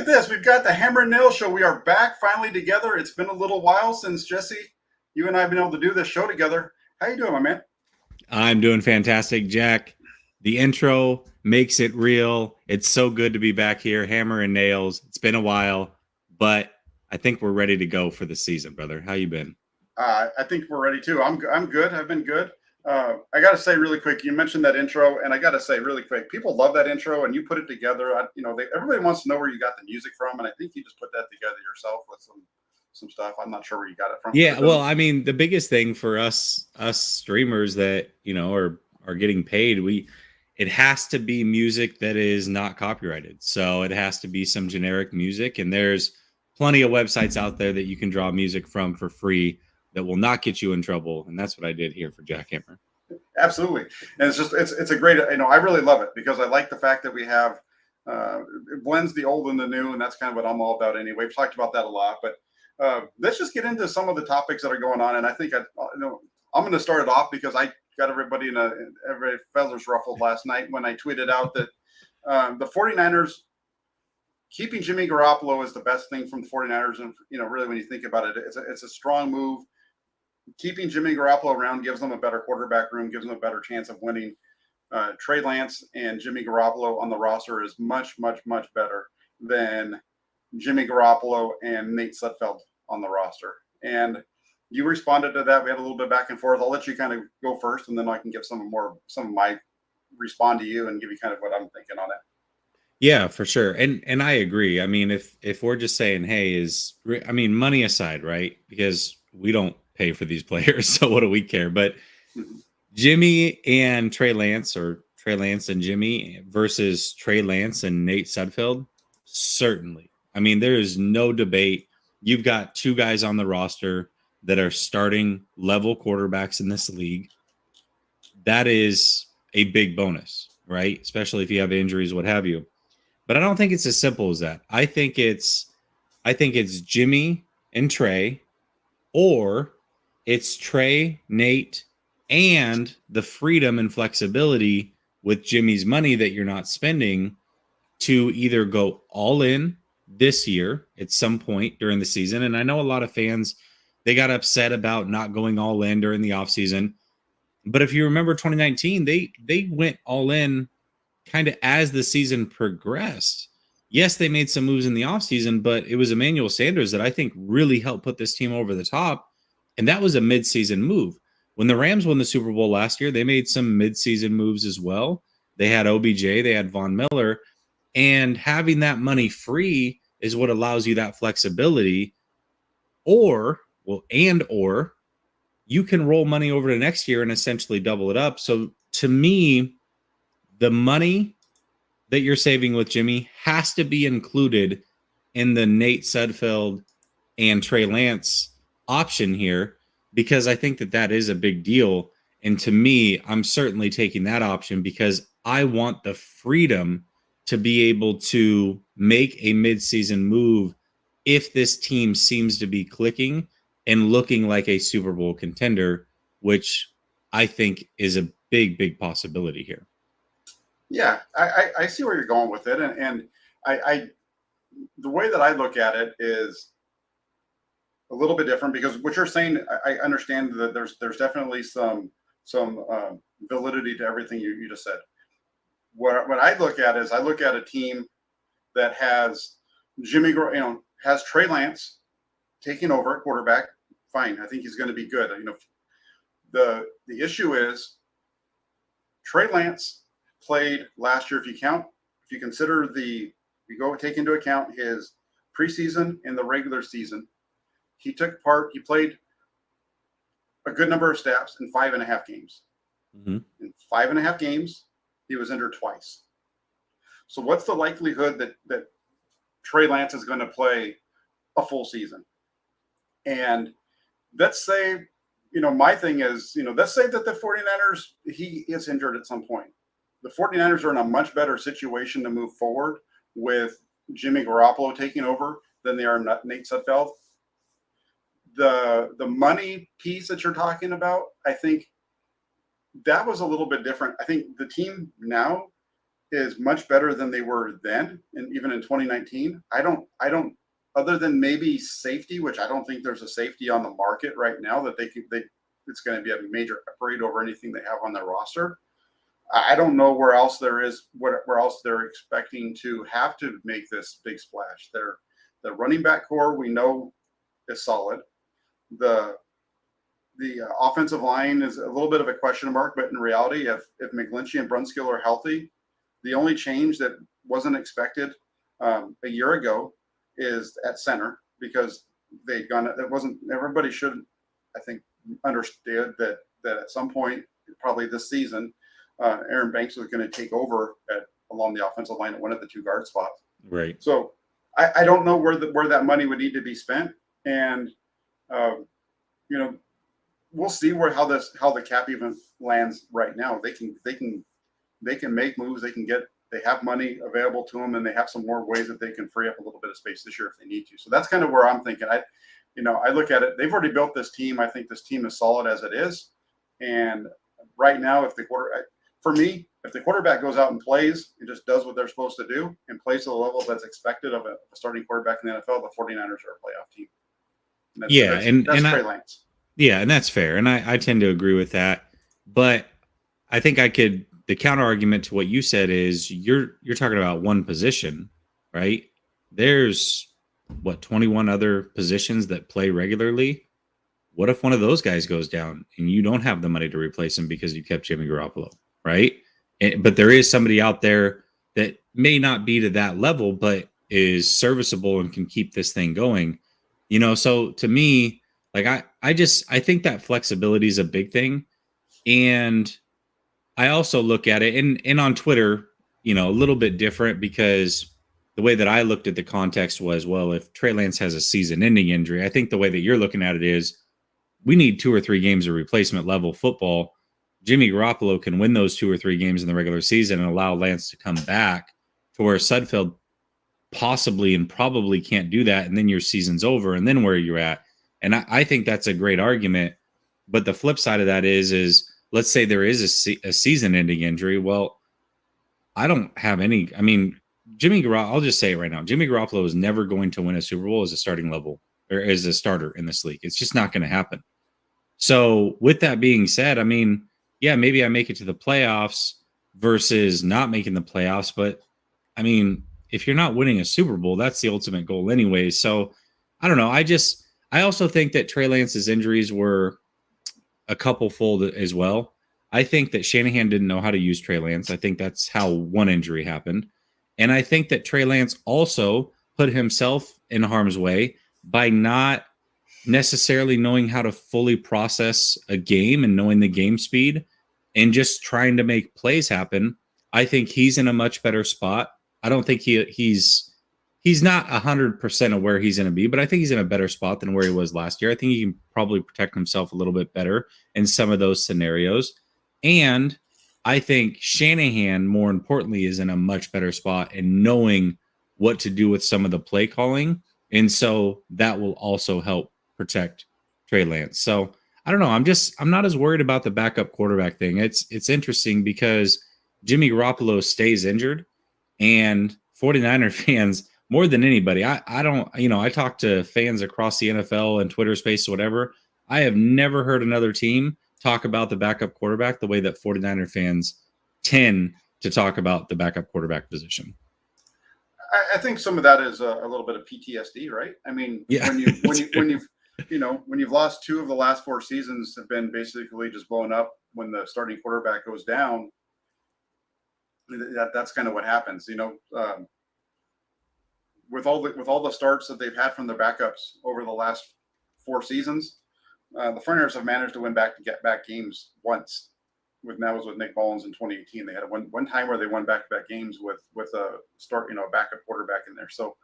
this. We've got the Hammer Nayls Show. We are back finally together. It's been a little while since Jesse, you and I have been able to do this show together. How you doing, my man? I'm doing fantastic, Jack. The intro makes it real. It's so good to be back here, Hammer and Nails. It's been a while, but I think we're ready to go for the season, brother. How you been? I think we're ready too. I'm good. I've been good. I got to say really quick, you mentioned that intro, and I got to say really quick, people love that intro, and you put it together. Everybody wants to know where you got the music from, and I think you just put that together yourself with some stuff. I'm not sure where you got it from. Yeah, well, I mean, the biggest thing for us streamers that are getting paid, it has to be music that is not copyrighted. So it has to be some generic music, and there's plenty of websites out there that you can draw music from for free that will not get you in trouble, and that's what I did here for Jackhammer. Absolutely, and it's a great. I really love it because I like the fact that we have it blends the old and the new, and that's kind of what I'm all about anyway. We've talked about that a lot, but let's just get into some of the topics that are going on, and I think I'm going to start it off because I got everybody every feathers ruffled last night when I tweeted out that the 49ers keeping Jimmy Garoppolo is the best thing from the 49ers, and really when you think about it, it's a strong move. Keeping Jimmy Garoppolo around gives them a better quarterback room, gives them a better chance of winning. Trey Lance and Jimmy Garoppolo on the roster is much, much, much better than Jimmy Garoppolo and Nate Sudfeld on the roster. And you responded to that. We had a little bit back and forth. I'll let you kind of go first, and then I can give some of my respond to you and give you kind of what I'm thinking on it. Yeah, for sure. And I agree. I mean, if we're just saying, hey, money aside, right? Because we don't pay for these players, so what do we care? But Jimmy and Trey Lance, or Trey Lance and Jimmy versus Trey Lance and Nate Sudfeld, certainly. I mean, there is no debate. You've got two guys on the roster that are starting level quarterbacks in this league. That is a big bonus, right? Especially if you have injuries, what have you. But I don't think it's as simple as that. I think it's Jimmy and Trey, or it's Trey, Nate, and the freedom and flexibility with Jimmy's money that you're not spending to either go all in this year at some point during the season. And I know a lot of fans, they got upset about not going all in during the offseason. But if you remember 2019, they went all in kind of as the season progressed. Yes, they made some moves in the offseason, but it was Emmanuel Sanders that I think really helped put this team over the top. And that was a midseason move. When the Rams won the Super Bowl last year, they made some midseason moves as well. They had OBJ, they had Von Miller, and having that money free is what allows you that flexibility. Or you can roll money over to next year and essentially double it up. So to me, the money that you're saving with Jimmy has to be included in the Nate Sudfeld and Trey Lance option here, because I think that is a big deal. And to me, I'm certainly taking that option because I want the freedom to be able to make a midseason move if this team seems to be clicking and looking like a Super Bowl contender, which I think is a big, big possibility here. Yeah, I see where you're going with it, and I the way that I look at it is a little bit different because what you're saying, I understand that there's definitely some validity to everything you just said. What I look at is I look at a team that has has Trey Lance taking over at quarterback. Fine, I think he's going to be good. The issue is Trey Lance played last year. If you consider take into account his preseason and the regular season, he played a good number of snaps in 5.5 games. Mm-hmm. In 5.5 games, he was injured twice. So what's the likelihood that Trey Lance is going to play a full season? And let's say, my thing is, let's say that the 49ers, he is injured at some point. The 49ers are in a much better situation to move forward with Jimmy Garoppolo taking over than they are Nate Sudfeld. The money piece that you're talking about, I think that was a little bit different. I think the team now is much better than they were then, and even in 2019. I don't, other than maybe safety, which I don't think there's a safety on the market right now that it's going to be a major upgrade over anything they have on their roster. I don't know where else there is, where else they're expecting to have to make this big splash. The running back core we know is solid. The offensive line is a little bit of a question mark, but in reality, if McGlinchey and Brunskill are healthy, the only change that wasn't expected a year ago is at center, because they'd gone. It wasn't, everybody should, I think, understood that at some point, probably this season, Aaron Banks was going to take over along the offensive line at one of the two guard spots. Right. So I don't know where that money would need to be spent, and we'll see how the cap even lands right now. They can make moves. They have money available to them, and they have some more ways that they can free up a little bit of space this year if they need to. So that's kind of where I'm thinking. I look at it. They've already built this team. I think this team is solid as it is. And right now, if the quarterback goes out and plays and just does what they're supposed to do and plays to the level that's expected of a starting quarterback in the NFL, the 49ers are a playoff team. And that's Trey Lance. Yeah, and that's fair. And I tend to agree with that. But I think the counter argument to what you said is you're talking about one position, right? There's 21 other positions that play regularly. What if one of those guys goes down and you don't have the money to replace him because you kept Jimmy Garoppolo, right? But there is somebody out there that may not be to that level, but is serviceable and can keep this thing going. So to me, like I think that flexibility is a big thing. And I also look at it and on Twitter, a little bit different, because the way that I looked at the context was, well, if Trey Lance has a season-ending injury, I think the way that you're looking at it is we need 2 or 3 games of replacement level football. Jimmy Garoppolo can win those 2 or 3 games in the regular season and allow Lance to come back, to where Sudfeld possibly and probably can't do that. And then your season's over, and then where you're at. And I think that's a great argument. But the flip side of that is let's say there is a season-ending injury. Well, I don't have any. I mean, I'll just say it right now. Jimmy Garoppolo is never going to win a Super Bowl as a starting level or as a starter in this league. It's just not going to happen. So with that being said, I mean, yeah, maybe I make it to the playoffs versus not making the playoffs. But I mean, if you're not winning a Super Bowl, that's the ultimate goal anyway. So I don't know. I also think that Trey Lance's injuries were a couple fold as well. I think that Shanahan didn't know how to use Trey Lance. I think that's how one injury happened. And I think that Trey Lance also put himself in harm's way by not necessarily knowing how to fully process a game and knowing the game speed and just trying to make plays happen. I think he's in a much better spot. I don't think he's not 100% of where he's going to be, but I think he's in a better spot than where he was last year. I think he can probably protect himself a little bit better in some of those scenarios. And I think Shanahan, more importantly, is in a much better spot in knowing what to do with some of the play calling. And so that will also help protect Trey Lance. So I don't know. I'm not as worried about the backup quarterback thing. It's interesting because Jimmy Garoppolo stays injured, and 49er fans, more than anybody, I don't, I talk to fans across the NFL and Twitter space, whatever. I have never heard another team talk about the backup quarterback the way that 49er fans tend to talk about the backup quarterback position. I think some of that is a little bit of PTSD, right? I mean, yeah. when you've lost 2 of the last 4 seasons have been basically just blown up when the starting quarterback goes down. That's kind of what happens, with all the starts that they've had from the backups over the last 4 seasons. The 49ers have managed to get back games once. That was with Nick Mullins in 2018. They had one time where they won back-to-back games with a backup quarterback in there. So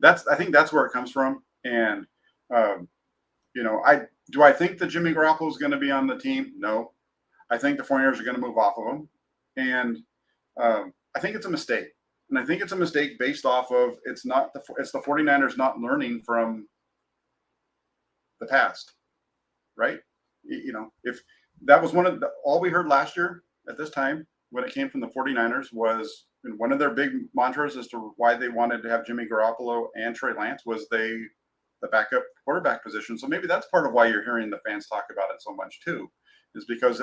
I think that's where it comes from. And I think that Jimmy Garoppolo is going to be on the team? No. I think the 49ers are going to move off of him, and I think it's a mistake. And I think it's a mistake based off of it's the 49ers not learning from the past, right? If that was all we heard last year at this time when it came from the 49ers was and one of their big mantras as to why they wanted to have Jimmy Garoppolo and Trey Lance was the backup quarterback position. So maybe that's part of why you're hearing the fans talk about it so much too, is because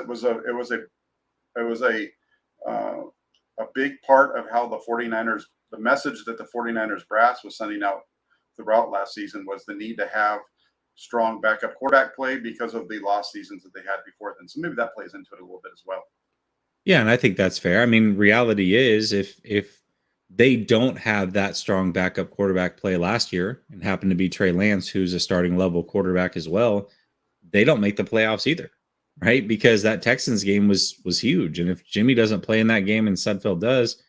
uh, a big part of how the 49ers, the message that the 49ers brass was sending out throughout last season was the need to have strong backup quarterback play because of the lost seasons that they had before then. So maybe that plays into it a little bit as well. Yeah, and I think that's fair. I mean, reality is if they don't have that strong backup quarterback play last year and happen to be Trey Lance, who's a starting level quarterback as well, they don't make the playoffs either, right? Because that Texans game was huge. And if Jimmy doesn't play in that game and Sudfeld does,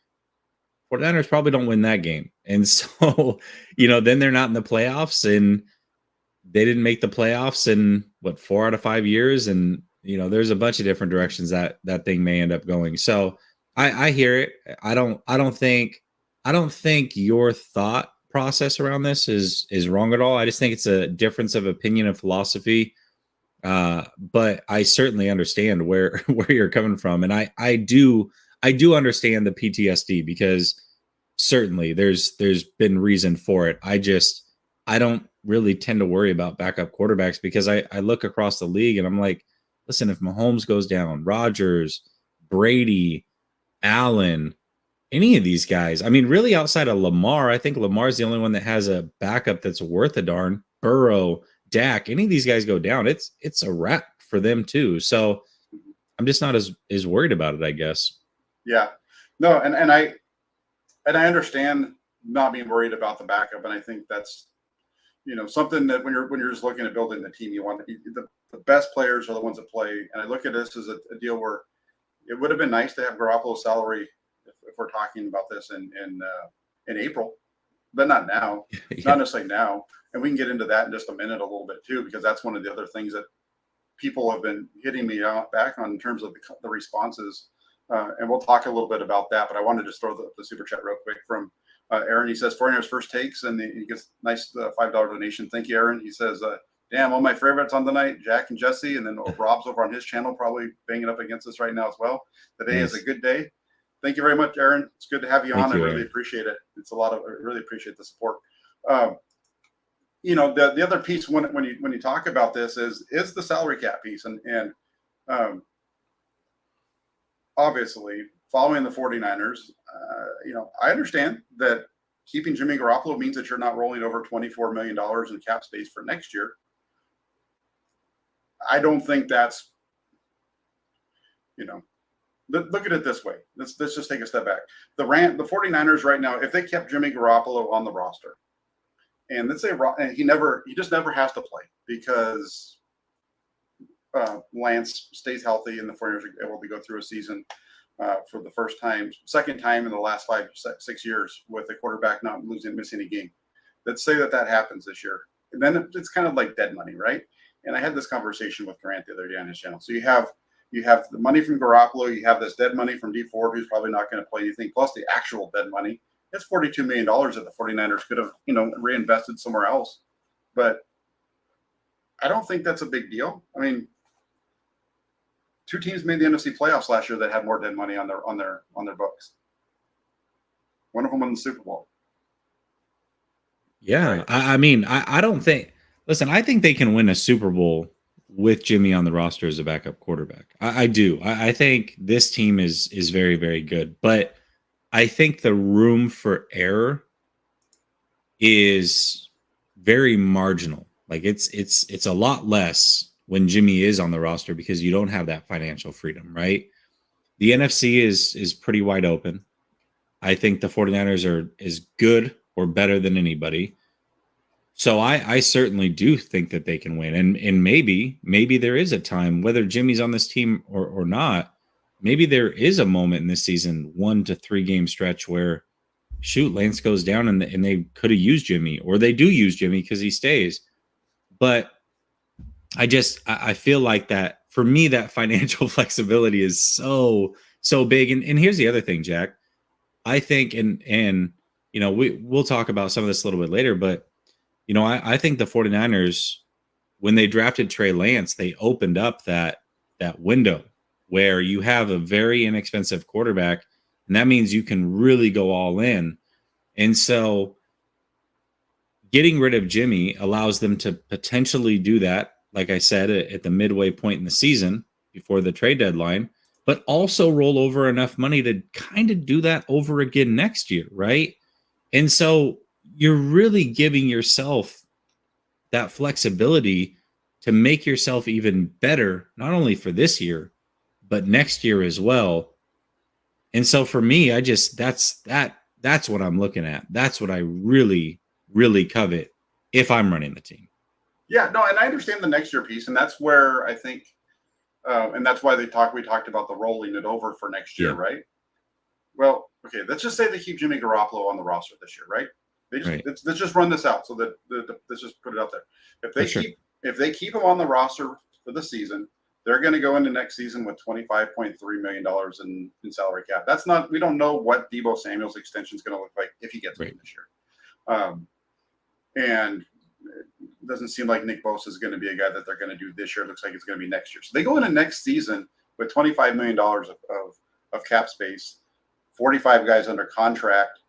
49ers probably don't win that game. And so, then they're not in the playoffs, and they didn't make the playoffs in what, 4 out of 5 years. And, there's a bunch of different directions that thing may end up going. So I hear it. I don't think your thought process around this is wrong at all. I just think it's a difference of opinion and philosophy. But I certainly understand where where you're coming from, and I do understand the PTSD, because certainly there's been reason for it. I don't really tend to worry about backup quarterbacks, because I look across the league and I'm like, listen, if Mahomes goes down, Rodgers, Brady, Allen, any of these guys, I mean, really outside of Lamar, I think Lamar's the only one that has a backup that's worth a darn. Burrow, Dak, any of these guys go down, it's a wrap for them too. So I'm just not as worried about it, I guess. Yeah, no, and I understand not being worried about the backup, and I think that's something that when you're just looking at building the team, you want the best players are the ones that play. And I look at this as a deal where it would have been nice to have Garoppolo's salary if we're talking about this in April, but not now, Yeah. not necessarily now. And we can get into that in just a minute, a little bit too, because that's one of the other things that people have been hitting me back on in terms of the responses. And we'll talk a little bit about that. But I wanted to just throw the super chat real quick from Aaron. He says 49ers first takes, and he gets nice $5 donation. Thank you, Aaron. He says, damn, all my favorites on the night, Jack and Jesse, and then Rob's over on his channel, probably banging up against us right now as well. Today is a good day. Thank you very much, Aaron. It's good to have you on. I really appreciate it. I really appreciate the support. The other piece when you talk about this is the salary cap piece, and obviously following the 49ers, I understand that keeping Jimmy Garoppolo means that you're not rolling over $24 million in cap space for next year. I don't think that's, look at it this way. Let's just take a step back. The 49ers right now, if they kept Jimmy Garoppolo on the roster, and let's say he just never has to play because Lance stays healthy and the 49ers are able to go through a season for the second time in the last 5-6 years with a quarterback not missing a game. Let's say that happens this year. And then it's kind of like dead money, right? And I had this conversation with Grant the other day on his channel. So you have the money from Garoppolo, you have this dead money from D Ford, who's probably not going to play anything, plus the actual dead money. It's $42 million that the 49ers could have, reinvested somewhere else. But I don't think that's a big deal. I mean, 2 teams made the NFC playoffs last year that had more dead money on their books. One of them won the Super Bowl. Yeah, right. I mean, I don't think. Listen, I think they can win a Super Bowl with Jimmy on the roster as a backup quarterback. I do. I think this team is very, very good, but I think the room for error is very marginal. Like it's a lot less when Jimmy is on the roster because you don't have that financial freedom, right? The NFC is pretty wide open. I think the 49ers are as good or better than anybody. So I certainly do think that they can win. And maybe there is a time, whether Jimmy's on this team or not, maybe there is a moment in this season, 1 to 3 game stretch where Lance goes down and they could have used Jimmy, or they do use Jimmy because he stays. But I feel like that for me, that financial flexibility is so big. And here's the other thing, Jack. I think, and we'll talk about some of this a little bit later, but I think the 49ers, when they drafted Trey Lance, they opened up that window where you have a very inexpensive quarterback And that means you can really go all in. And so getting rid of Jimmy allows them to potentially do that, like I said, at the midway point in the season before the trade deadline, but also roll over enough money to kind of do that over again next year, right? And so you're really giving yourself that flexibility to make yourself even better, not only for this year, but next year as well. And so for me, I just that's what I'm looking at. That's what I really, really covet if I'm running the team. Yeah, no, and I understand the next year piece, and that's where I think, and that's why we talked about the rolling it over for next year, Yeah. right? Well, okay, let's just say they keep Jimmy Garoppolo on the roster this year, right? They just Right. let's just run this out so that let's just put it out there. If they For sure. if they keep him on the roster for the season, they're going to go into next season with $25.3 million in salary cap. That's not, we don't know what Deebo Samuel's extension is going to look like if he gets Right. it this year. And it doesn't seem like Nick Bosa is going to be a guy that they're going to do this year. It looks like it's going to be next year. So they go into next season with $25 million of cap space, 45 guys under contract.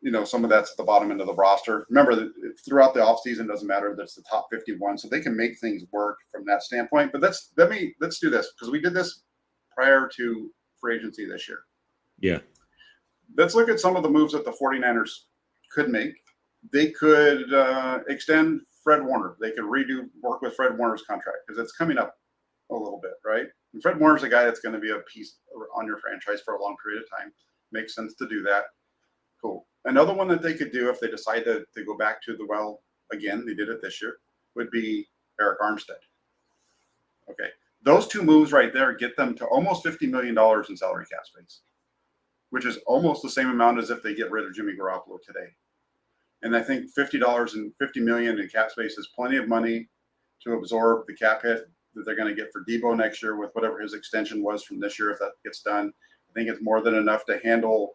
You know, some of that's at the bottom end of the roster. Remember that throughout the offseason, doesn't matter. That's the top 51. So they can make things work from that standpoint. But let's do this, because we did this prior to free agency this year. Yeah. Let's look at some of the moves that the 49ers could make. They could extend Fred Warner. They could work with Fred Warner's contract, because it's coming up a little bit, right? And Fred Warner's a guy that's going to be a piece on your franchise for a long period of time. Makes sense to do that. Cool. Another one that they could do if they decide to go back to the well again, they did it this year, would be Eric Armstead. Okay. Those two moves right there get them to almost $50 million in salary cap space, which is almost the same amount as if they get rid of Jimmy Garoppolo today. And I think $50 million in cap space is plenty of money to absorb the cap hit that they're going to get for Deebo next year with whatever his extension was from this year. If that gets done, I think it's more than enough to handle.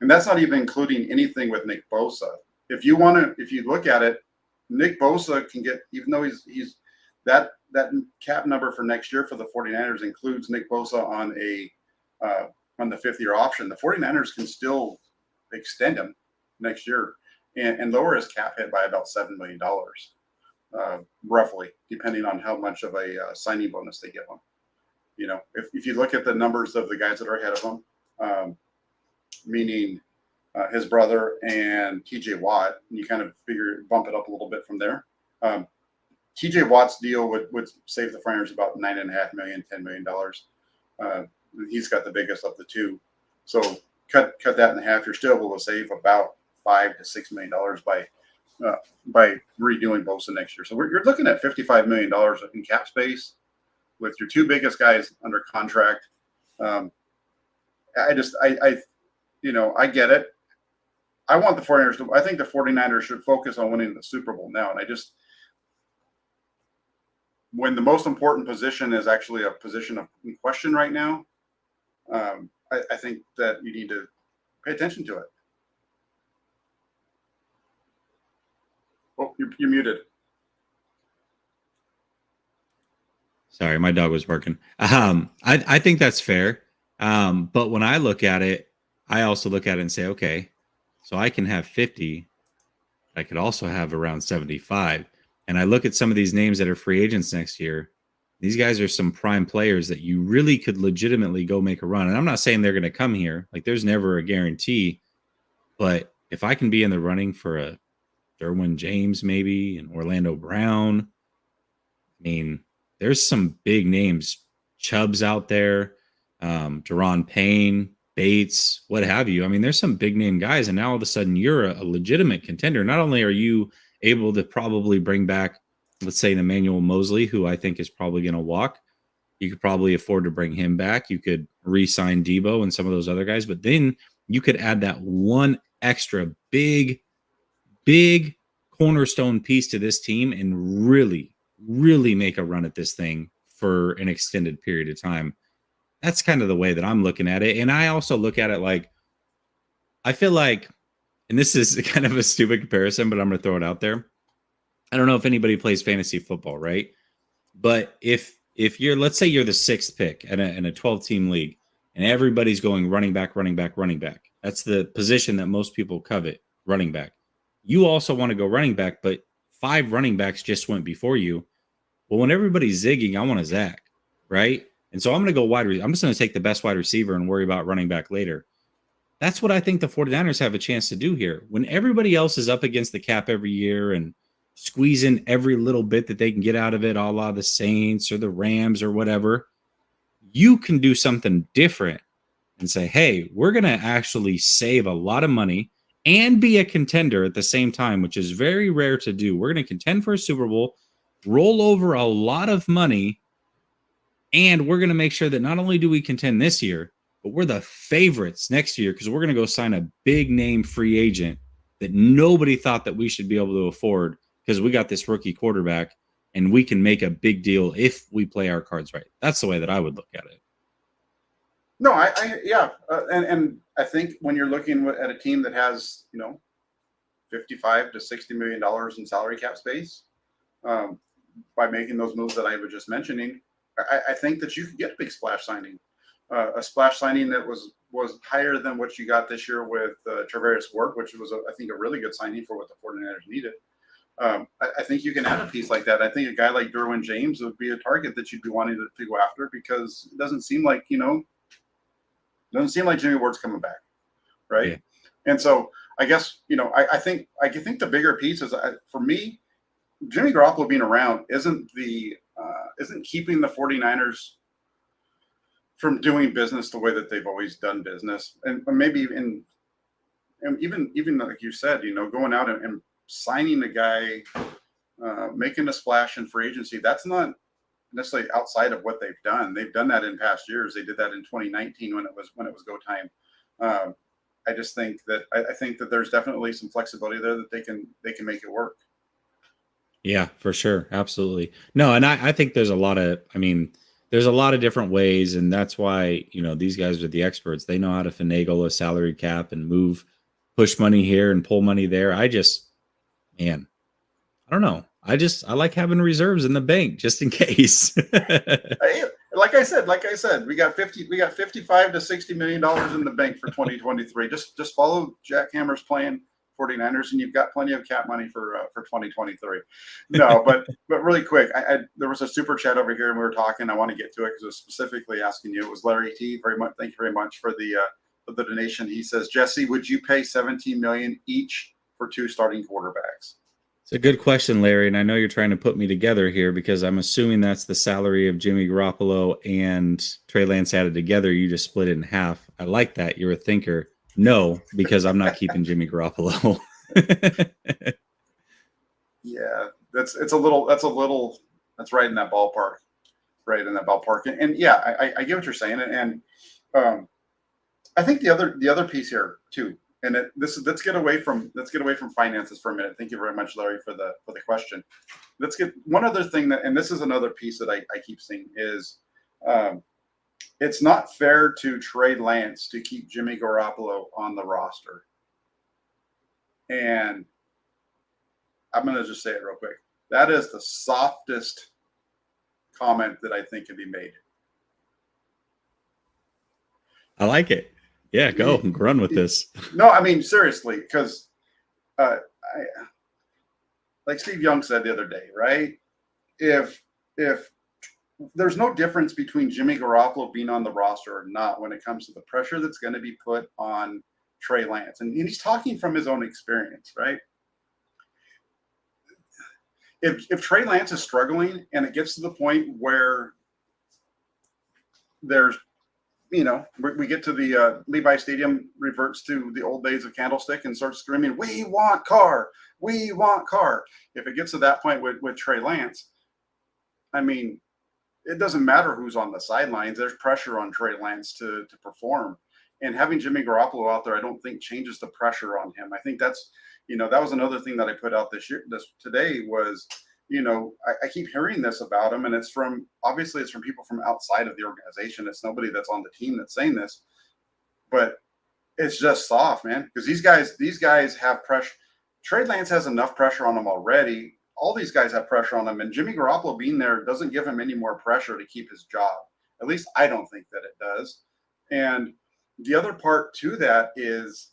And that's not even including anything with Nick Bosa. If you look at it, Nick Bosa can get, even though he's that cap number for next year for the 49ers includes Nick Bosa on the 5th-year option. The 49ers can still extend him next year and lower his cap hit by about $7 million, roughly, depending on how much of a signing bonus they give him. You know, if you look at the numbers of the guys that are ahead of him, meaning his brother and TJ Watt, you kind of bump it up a little bit from there. TJ Watt's deal would save the Flyers about $9.5 million, $10 million. He's got the biggest of the two. So cut that in half. You're still able to save about $5 to $6 million by redoing Bosa next year. So you're looking at $55 million in cap space with your two biggest guys under contract. I get it. I want the 49ers I think the 49ers should focus on winning the Super Bowl now. And when the most important position is actually a position of question right now, I think that you need to pay attention to it. Oh, you're muted. Sorry, my dog was barking. I think that's fair. But when I look at it, I also look at it and say, okay, so I can have 50. I could also have around 75. And I look at some of these names that are free agents next year. These guys are some prime players that you really could legitimately go make a run. And I'm not saying they're going to come here. Like, there's never a guarantee. But if I can be in the running for a Derwin James, maybe, and Orlando Brown, I mean, there's some big names. Chubb's out there, Deron Payne, Bates, what have you. I mean, there's some big name guys, and now all of a sudden you're a legitimate contender. Not only are you able to probably bring back, let's say, an Emmanuel Mosley, who I think is probably going to walk. You could probably afford to bring him back. You could re-sign Deebo and some of those other guys, but then you could add that one extra big cornerstone piece to this team and really, really make a run at this thing for an extended period of time. That's kind of the way that I'm looking at it. And I also look at it like, I feel like, and this is kind of a stupid comparison, but I'm going to throw it out there. I don't know if anybody plays fantasy football, right? But if you're, let's say you're the 6th pick in a 12-team league, and everybody's going running back, running back, running back. That's the position that most people covet, running back. You also want to go running back, but 5 running backs just went before you. Well, when everybody's zigging, I want a Zach, right? And so I'm going to go I'm just going to take the best wide receiver and worry about running back later. That's what I think the 49ers have a chance to do here. When everybody else is up against the cap every year and squeezing every little bit that they can get out of it, a la the Saints or the Rams or whatever, you can do something different and say, hey, we're going to actually save a lot of money and be a contender at the same time, which is very rare to do. We're going to contend for a Super Bowl, roll over a lot of money, and we're going to make sure that not only do we contend this year, but we're the favorites next year because we're going to go sign a big name free agent that nobody thought that we should be able to afford because we got this rookie quarterback and we can make a big deal if we play our cards right. That's the way that I would look at it. No, and I think when you're looking at a team that has, $55 to $60 million in salary cap space, by making those moves that I was just mentioning, I think that you could get a big splash signing. A splash signing that was higher than what you got this year with Travaris Ward, which was, I think, a really good signing for what the 49ers needed. I think you can add a piece like that. I think a guy like Derwin James would be a target that you'd be wanting to go after because it doesn't seem like, Jimmy Ward's coming back, right? Yeah. And so I guess, I think the bigger piece is, for me, Jimmy Garoppolo being around isn't keeping the 49ers from doing business the way that they've always done business, and maybe even like you said, going out and signing a guy, making a splash in free agency. That's not necessarily outside of what they've done. They've done that in past years. They did that in 2019 when it was go time. I just think that I think that there's definitely some flexibility there that they can make it work. Yeah, for sure, absolutely. No, and I think there's a lot of different ways, and that's why, these guys are the experts. They know how to finagle a salary cap and push money here and pull money there. I don't know. I like having reserves in the bank just in case. Like I said, we got 55 to $60 million in the bank for 2023. Just follow Jack Hammer's plan, 49ers, and you've got plenty of cap money for 2023. No, but really quick, there was a super chat over here, and we were talking. I want to get to it because it was specifically asking you. It was Larry T. Very much. Thank you very much for the donation. He says, Jesse, would you pay $17 million each for 2 starting quarterbacks? It's a good question, Larry, and I know you're trying to put me together here because I'm assuming that's the salary of Jimmy Garoppolo and Trey Lance added together. You just split it in half. I like that. You're a thinker. No, because I'm not keeping Jimmy Garoppolo. Yeah, that's right in that ballpark. Right in that ballpark. And yeah, I get what you're saying. And I think the other piece here too, and let's get away from finances for a minute. Thank you very much, Larry, for the question. Let's get one other thing and this is another piece that I keep seeing is it's not fair to trade Lance to keep Jimmy Garoppolo on the roster. And I'm going to just say it real quick. That is the softest comment that I think can be made. I like it. Yeah, go and run with this. No, I mean, seriously, because like Steve Young said the other day, right? If there's no difference between Jimmy Garoppolo being on the roster or not when it comes to the pressure that's going to be put on Trey Lance. And he's talking from his own experience, right? If Trey Lance is struggling and it gets to the point where there's, we get to the Levi Stadium reverts to the old days of Candlestick and starts screaming, "We want Carr! We want Carr!" If it gets to that point with Trey Lance, I mean, it doesn't matter who's on the sidelines. There's pressure on Trey Lance to perform. And having Jimmy Garoppolo out there, I don't think changes the pressure on him. I think that's, that was another thing that I put out today was, I keep hearing this about him, and it's from people from outside of the organization. It's nobody that's on the team that's saying this, but it's just soft, man. Because these guys have pressure. Trey Lance has enough pressure on him already. All these guys have pressure on him, and Jimmy Garoppolo being there doesn't give him any more pressure to keep his job. At least I don't think that it does. And the other part to that is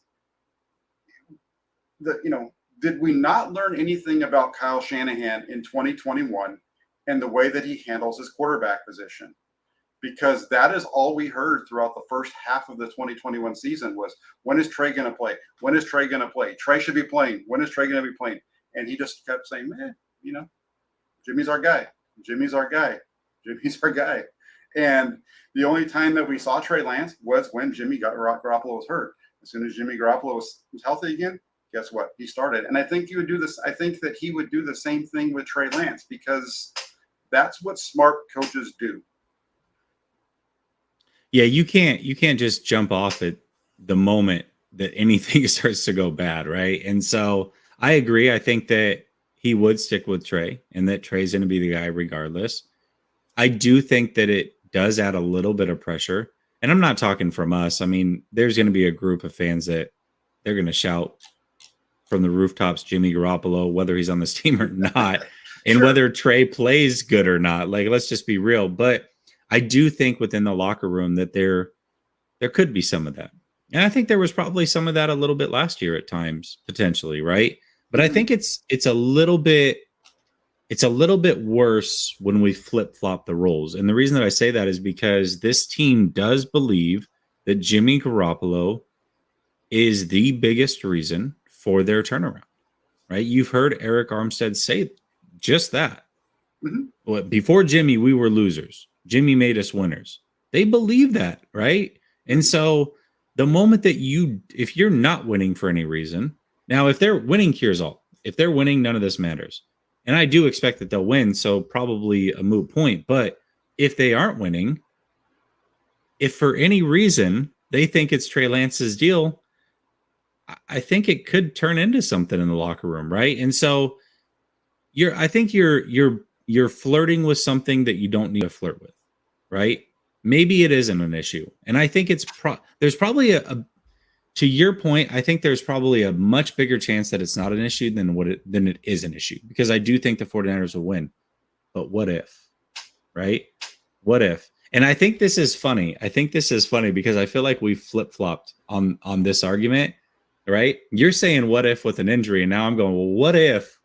that, did we not learn anything about Kyle Shanahan in 2021 and the way that he handles his quarterback position? Because that is all we heard throughout the first half of the 2021 season was, when is Trey going to play? When is Trey going to play? Trey should be playing. When is Trey going to be playing? And he just kept saying, man, Jimmy's our guy. Jimmy's our guy. Jimmy's our guy. And the only time that we saw Trey Lance was when Jimmy Garoppolo was hurt. As soon as Jimmy Garoppolo was healthy again, guess what? He started. And I think he would do this. I think that he would do the same thing with Trey Lance, because that's what smart coaches do. Yeah, you can't just jump off at the moment that anything starts to go bad, right? And so I agree. I think that he would stick with Trey and that Trey's going to be the guy regardless. I do think that it does add a little bit of pressure. And I'm not talking from us. I mean, there's going to be a group of fans that they're going to shout from the rooftops, Jimmy Garoppolo, whether he's on this team or not, and whether Trey plays good or not. Like, let's just be real. But I do think within the locker room that there could be some of that. And I think there was probably some of that a little bit last year at times, potentially, right? But I think it's a little bit worse when we flip-flop the roles. And the reason that I say that is because this team does believe that Jimmy Garoppolo is the biggest reason for their turnaround, right? You've heard Eric Armstead say just that. Well, before Jimmy, we were losers. Jimmy made us winners. They believe that, right? And so the moment that if you're not winning for any reason, now if they're winning, cures all. If they're winning, none of this matters. And I do expect that they'll win, so probably a moot point. But if they aren't winning, if for any reason they think it's Trey Lance's deal, I think it could turn into something in the locker room, right? And so I think you're flirting with something that you don't need to flirt with, right? Maybe it isn't an issue. And I think there's probably to your point, I think there's probably a much bigger chance that it's not an issue than it is an issue, because I do think the 49ers will win. But what if, right? What if? And I think this is funny. Because I feel like we flip-flopped on this argument, right? You're saying what if with an injury, and now I'm going, well, what if?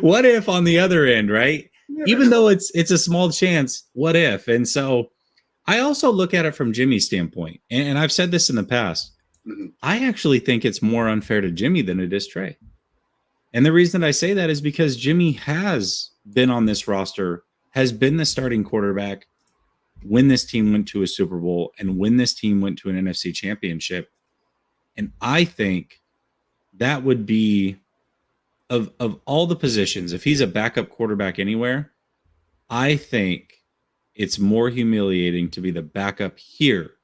What if on the other end, right? Yeah. Even though it's a small chance, what if? And so I also look at it from Jimmy's standpoint, and I've said this in the past. I actually think it's more unfair to Jimmy than it is Trey. And the reason I say that is because Jimmy has been on this roster, has been the starting quarterback when this team went to a Super Bowl and when this team went to an NFC championship. And I think that would be, of all the positions, if he's a backup quarterback anywhere, I think it's more humiliating to be the backup here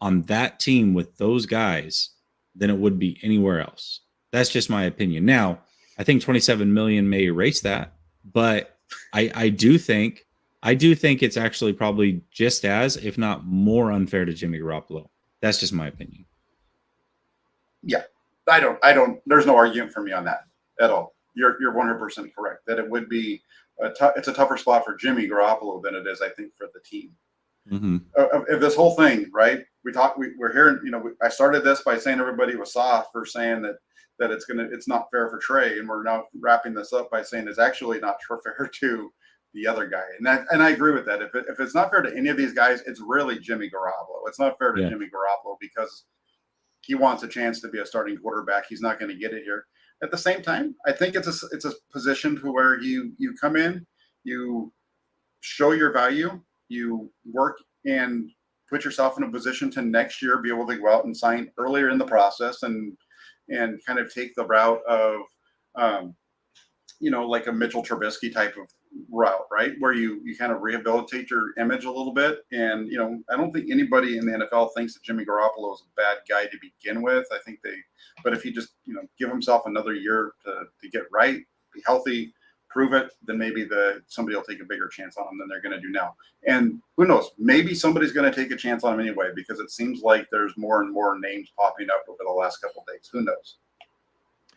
on that team with those guys than it would be anywhere else. That's just my opinion. Now, I think 27 million may erase that, but I do think it's actually probably just as, if not more, unfair to Jimmy Garoppolo. That's just my opinion. Yeah, I don't. There's no argument for me on that at all. You're 100% correct that it would be it's a tougher spot for Jimmy Garoppolo than it is, I think, for the team. If this whole thing, right? We're hearing. I started this by saying everybody was soft for saying that it's not fair for Trey, and we're now wrapping this up by saying it's actually not fair to the other guy, and I agree with that. If it's not fair to any of these guys, it's really Jimmy Garoppolo. It's not fair to Jimmy Garoppolo because he wants a chance to be a starting quarterback. He's not going to get it here. At the same time, I think it's a position to where you come in, you show your value, you work and put yourself in a position to next year be able to go out and sign earlier in the process and kind of take the route of, like a Mitchell Trubisky type of route, right? Where you kind of rehabilitate your image a little bit. And, I don't think anybody in the NFL thinks that Jimmy Garoppolo is a bad guy to begin with. I think but if he just, give himself another year to get right, be healthy, prove it, then maybe somebody will take a bigger chance on him than they're going to do now. And who knows, maybe somebody's going to take a chance on him anyway, because it seems like there's more and more names popping up over the last couple of days. Who knows?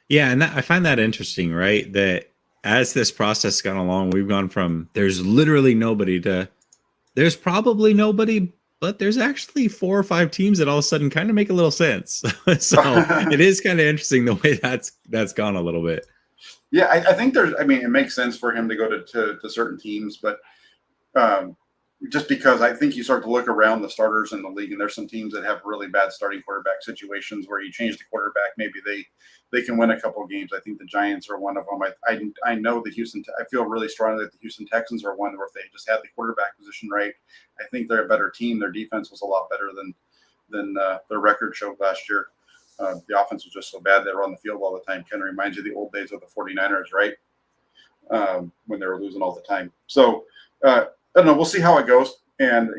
Yeah. And I find that interesting, right? That as this process has gone along, we've gone from there's literally nobody to there's probably nobody, but there's actually 4 or 5 teams that all of a sudden kind of make a little sense. So it is kind of interesting the way that's gone a little bit. Yeah, I think I mean, it makes sense for him to go to certain teams, but um, just because I think you start to look around the starters in the league, and there's some teams that have really bad starting quarterback situations where you change the quarterback, maybe they can win a couple of games. I think the Giants are one of them. I know the I feel really strongly that the Houston Texans are one where if they just had the quarterback position right, I think they're a better team. Their defense was a lot better than their record showed last year. The offense was just so bad they were on the field all the time. Kind of reminds you of the old days of the 49ers, right? When they were losing all the time. So I don't know. We'll see how it goes. And,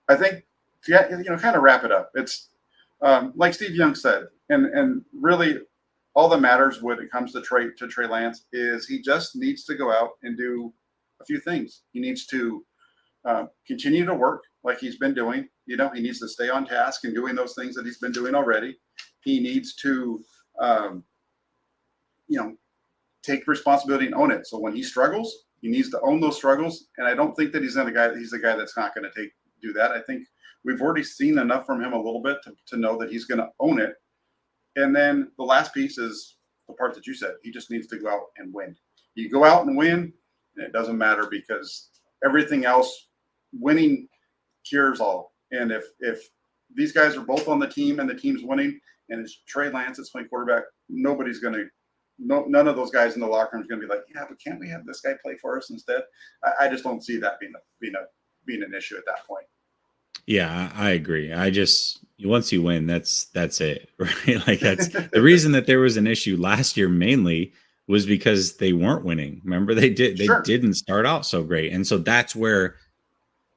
I think, kind of wrap it up. It's like Steve Young said, and really all that matters when it comes to Trey Lance is he just needs to go out and do a few things. He needs to continue to work like he's been doing. He needs to stay on task and doing those things that he's been doing already. He needs to, take responsibility and own it. So when he struggles, he needs to own those struggles. And I don't think that he's the guy that's not going to do that. I think we've already seen enough from him a little bit to know that he's going to own it. And then the last piece is the part that you said. He just needs to go out and win. You go out and win, and it doesn't matter because everything else, winning cures all. And if these guys are both on the team and the team's winning, and it's Trey Lance that's playing quarterback, none of those guys in the locker room is going to be like, yeah, but can't we have this guy play for us instead? I just don't see that being an issue at that point. Yeah, I agree. Once you win, that's it, right? Like that's the reason that there was an issue last year mainly was because they weren't winning. Remember, they didn't start out so great. And so that's where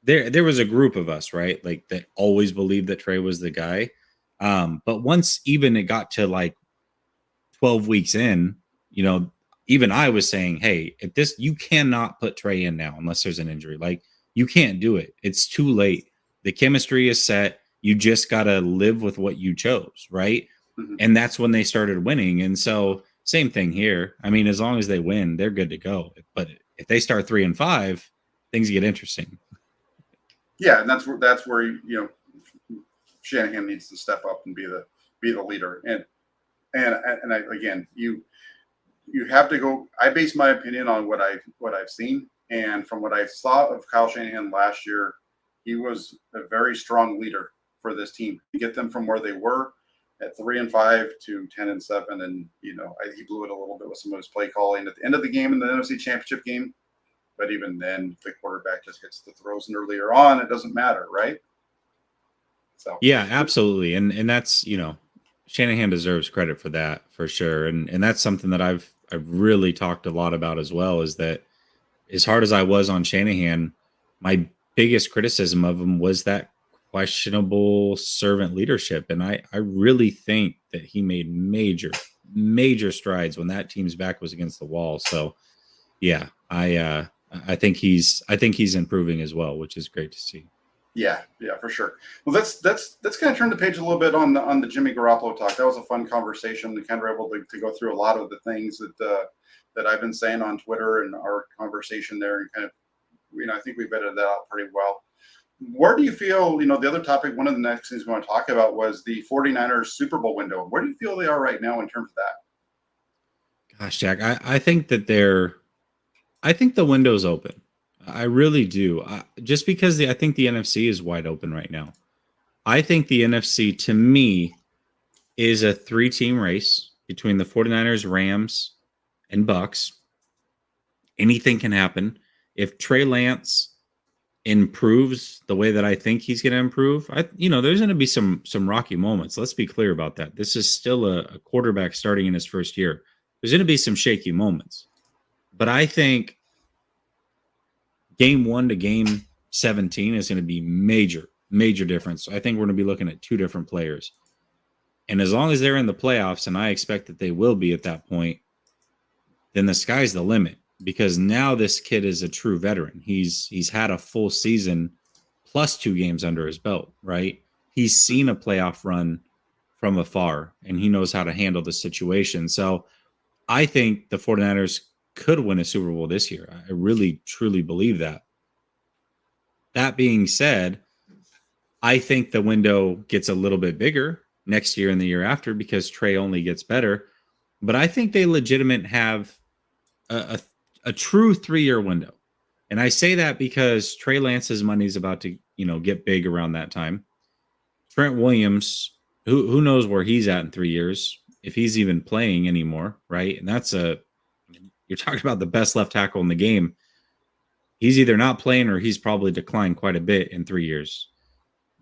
there was a group of us, right? Like that always believed that Trey was the guy. But once even it got to like 12 weeks in, even I was saying, hey, you cannot put Trey in now unless there's an injury. Like you can't do it. It's too late. The chemistry is set. You just got to live with what you chose, right? Mm-hmm. And that's when they started winning. And so same thing here. I mean, as long as they win, they're good to go. But if they start 3-5, things get interesting. Yeah, and that's where Shanahan needs to step up and be the leader. And again, you have to go. I base my opinion on what I've seen, and from what I saw of Kyle Shanahan last year, he was a very strong leader for this team to get them from where they were at 3-5 to 10-7, and he blew it a little bit with some of his play calling at the end of the game in the NFC Championship game. But even then, the quarterback just hits the throws, and earlier on, it doesn't matter, right? So yeah, absolutely, and that's Shanahan deserves credit for that for sure, and that's something that I've really talked a lot about as well. Is that as hard as I was on Shanahan, my biggest criticism of him was that questionable servant leadership, and I really think that he made major strides when that team's back was against the wall. So yeah, I think he's improving as well, which is great to see. Yeah, for sure. Well, let's kind of turn the page a little bit on the Jimmy Garoppolo talk. That was a fun conversation. We kind of were able to go through a lot of the things that I've been saying on Twitter and our conversation there, and kind of I think we vetted that out pretty well. Where do you feel, the other topic, one of the next things we want to talk about was the 49ers Super Bowl window. Where do you feel they are right now in terms of that? Gosh, Jack, I think that I think the window's open. I really do. Just because I think the NFC is wide open right now. I think the NFC, to me, is a 3-team race between the 49ers, Rams, and Bucks. Anything can happen. If Trey Lance improves the way that I think he's going to improve, there's going to be some rocky moments. Let's be clear about that. This is still a quarterback starting in his first year. There's going to be some shaky moments. But I think game 1 to game 17 is going to be major difference. I think we're going to be looking at 2 different players. And as long as they're in the playoffs, and I expect that they will be at that point, then the sky's the limit, because now this kid is a true veteran. He's had a full season plus 2 games under his belt, right? He's seen a playoff run from afar, and he knows how to handle the situation. So I think the 49ers could win a Super Bowl this year. I really, truly believe that. That being said, I think the window gets a little bit bigger next year and the year after because Trey only gets better. But I think they legitimate have a, a true 3-year window. And I say that because Trey Lance's money is about to, get big around that time. Trent Williams, who knows where he's at in 3 years, if he's even playing anymore, right? And you're talking about the best left tackle in the game. He's either not playing or he's probably declined quite a bit in 3 years.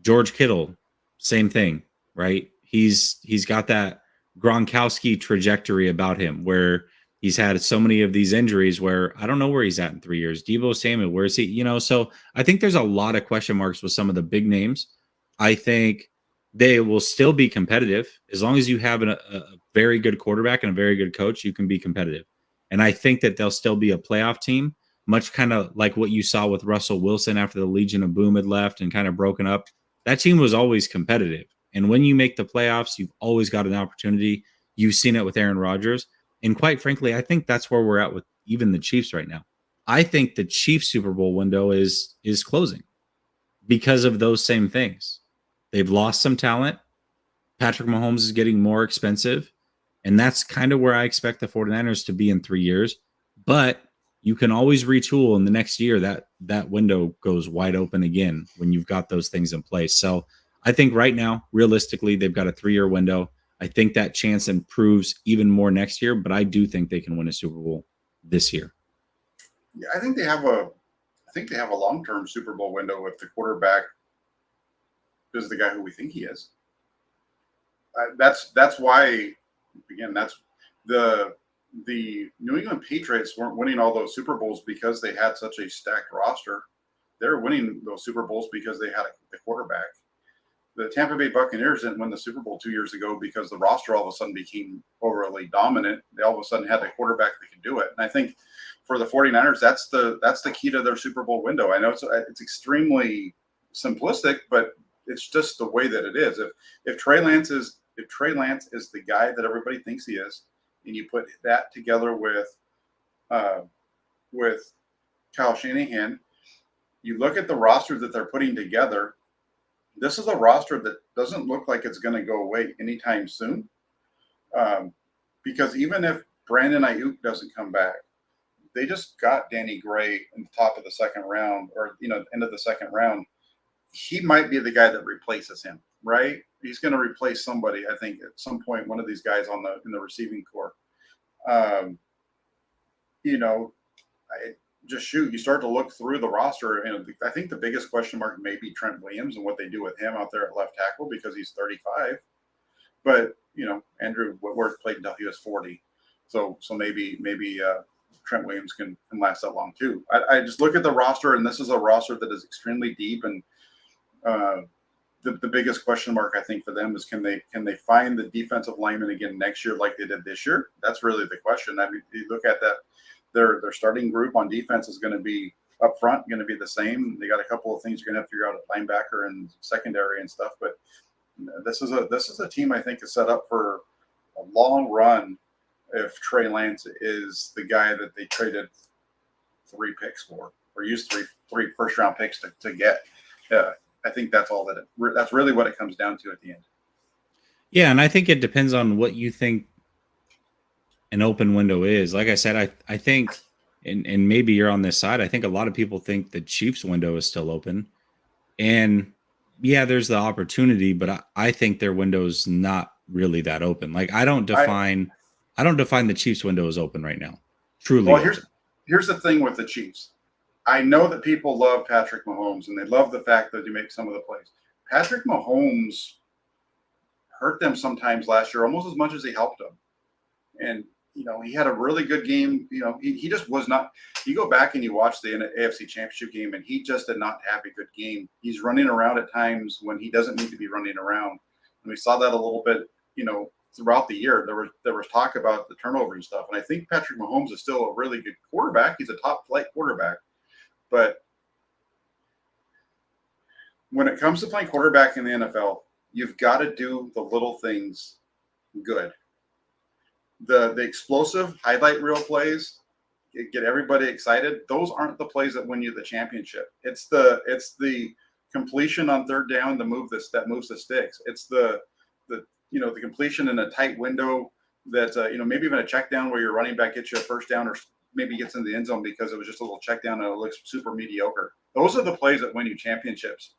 George Kittle, same thing, right? He's got that Gronkowski trajectory about him where he's had so many of these injuries where I don't know where he's at in 3 years. Debo Samuel, where is he? So I think there's a lot of question marks with some of the big names. I think they will still be competitive as long as you have a very good quarterback and a very good coach. You can be competitive, and I think that they'll still be a playoff team, much kind of like what you saw with Russell Wilson after the Legion of Boom had left and kind of broken up. That team was always competitive, and when you make the playoffs, you've always got an opportunity. You've seen it with Aaron Rodgers, and quite frankly, I think that's where we're at with even the Chiefs right now. I think the Chiefs Super Bowl window is closing because of those same things. They've lost some talent. Patrick Mahomes is getting more expensive. And that's kind of where I expect the 49ers to be in 3 years. But you can always retool in the next year. That window goes wide open again when you've got those things in place. So I think right now, realistically, they've got a 3-year window. I think that chance improves even more next year, but I do think they can win a Super Bowl this year. Yeah, I think they have a long-term Super Bowl window if the quarterback is the guy who we think he is. That's why, again, that's the New England Patriots weren't winning all those Super Bowls because they had such a stacked roster. They're winning those Super Bowls because they had the quarterback. The Tampa Bay Buccaneers didn't win the Super Bowl 2 years ago because the roster all of a sudden became overly dominant. They all of a sudden had a quarterback that could do it. And I think for the 49ers, that's the key to their Super Bowl window. I know it's extremely simplistic, but it's just the way that it is. If Trey Lance is the guy that everybody thinks he is, and you put that together with Kyle Shanahan, you look at the roster that they're putting together. This is a roster that doesn't look like it's going to go away anytime soon. Because even if Brandon Ayuk doesn't come back, they just got Danny Gray in the top of the second round, or end of the second round. He might be the guy that replaces him, right? He's going to replace somebody, I think, at some point. One of these guys in the receiving corps. You start to look through the roster, and I think the biggest question mark may be Trent Williams and what they do with him out there at left tackle because he's 35. But Andrew Whitworth played until he was 40, so maybe Trent Williams can last that long too. I just look at the roster, and this is a roster that is extremely deep, and the biggest question mark I think for them is can they find the defensive lineman again next year like they did this year? That's really the question. I mean, you look at that, their starting group on defense is going to be up front, going to be the same. They got a couple of things you're going to have to figure out at linebacker and secondary and stuff, but this is a team I think is set up for a long run if Trey Lance is the guy that they traded 3 picks for, or used three first round picks to get. I think that's that's really what it comes down to at the end. Yeah, and I think it depends on what you think an open window is. Like I said, I think, and maybe you're on this side, I think a lot of people think the Chiefs window is still open. And yeah, there's the opportunity, but I think their window is not really that open. Like I don't define the Chiefs window as open right now. Truly. Well, here's the thing with the Chiefs. I know that people love Patrick Mahomes, and they love the fact that he makes some of the plays. Patrick Mahomes hurt them sometimes last year, almost as much as he helped them. And he had a really good game. He just was not. You go back and you watch the AFC Championship game, and he just did not have a good game. He's running around at times when he doesn't need to be running around, and we saw that a little bit. Throughout the year, there was talk about the turnover and stuff. And I think Patrick Mahomes is still a really good quarterback. He's a top flight quarterback, but when it comes to playing quarterback in the NFL, you've got to do the little things good. The explosive highlight reel plays get everybody excited. Those aren't the plays that win you the championship. It's the completion on third down that moves the sticks. It's the completion in a tight window that maybe even a check down where your running back gets you a first down or maybe gets in the end zone because it was just a little check down and it looks super mediocre. Those are the plays that win you championships,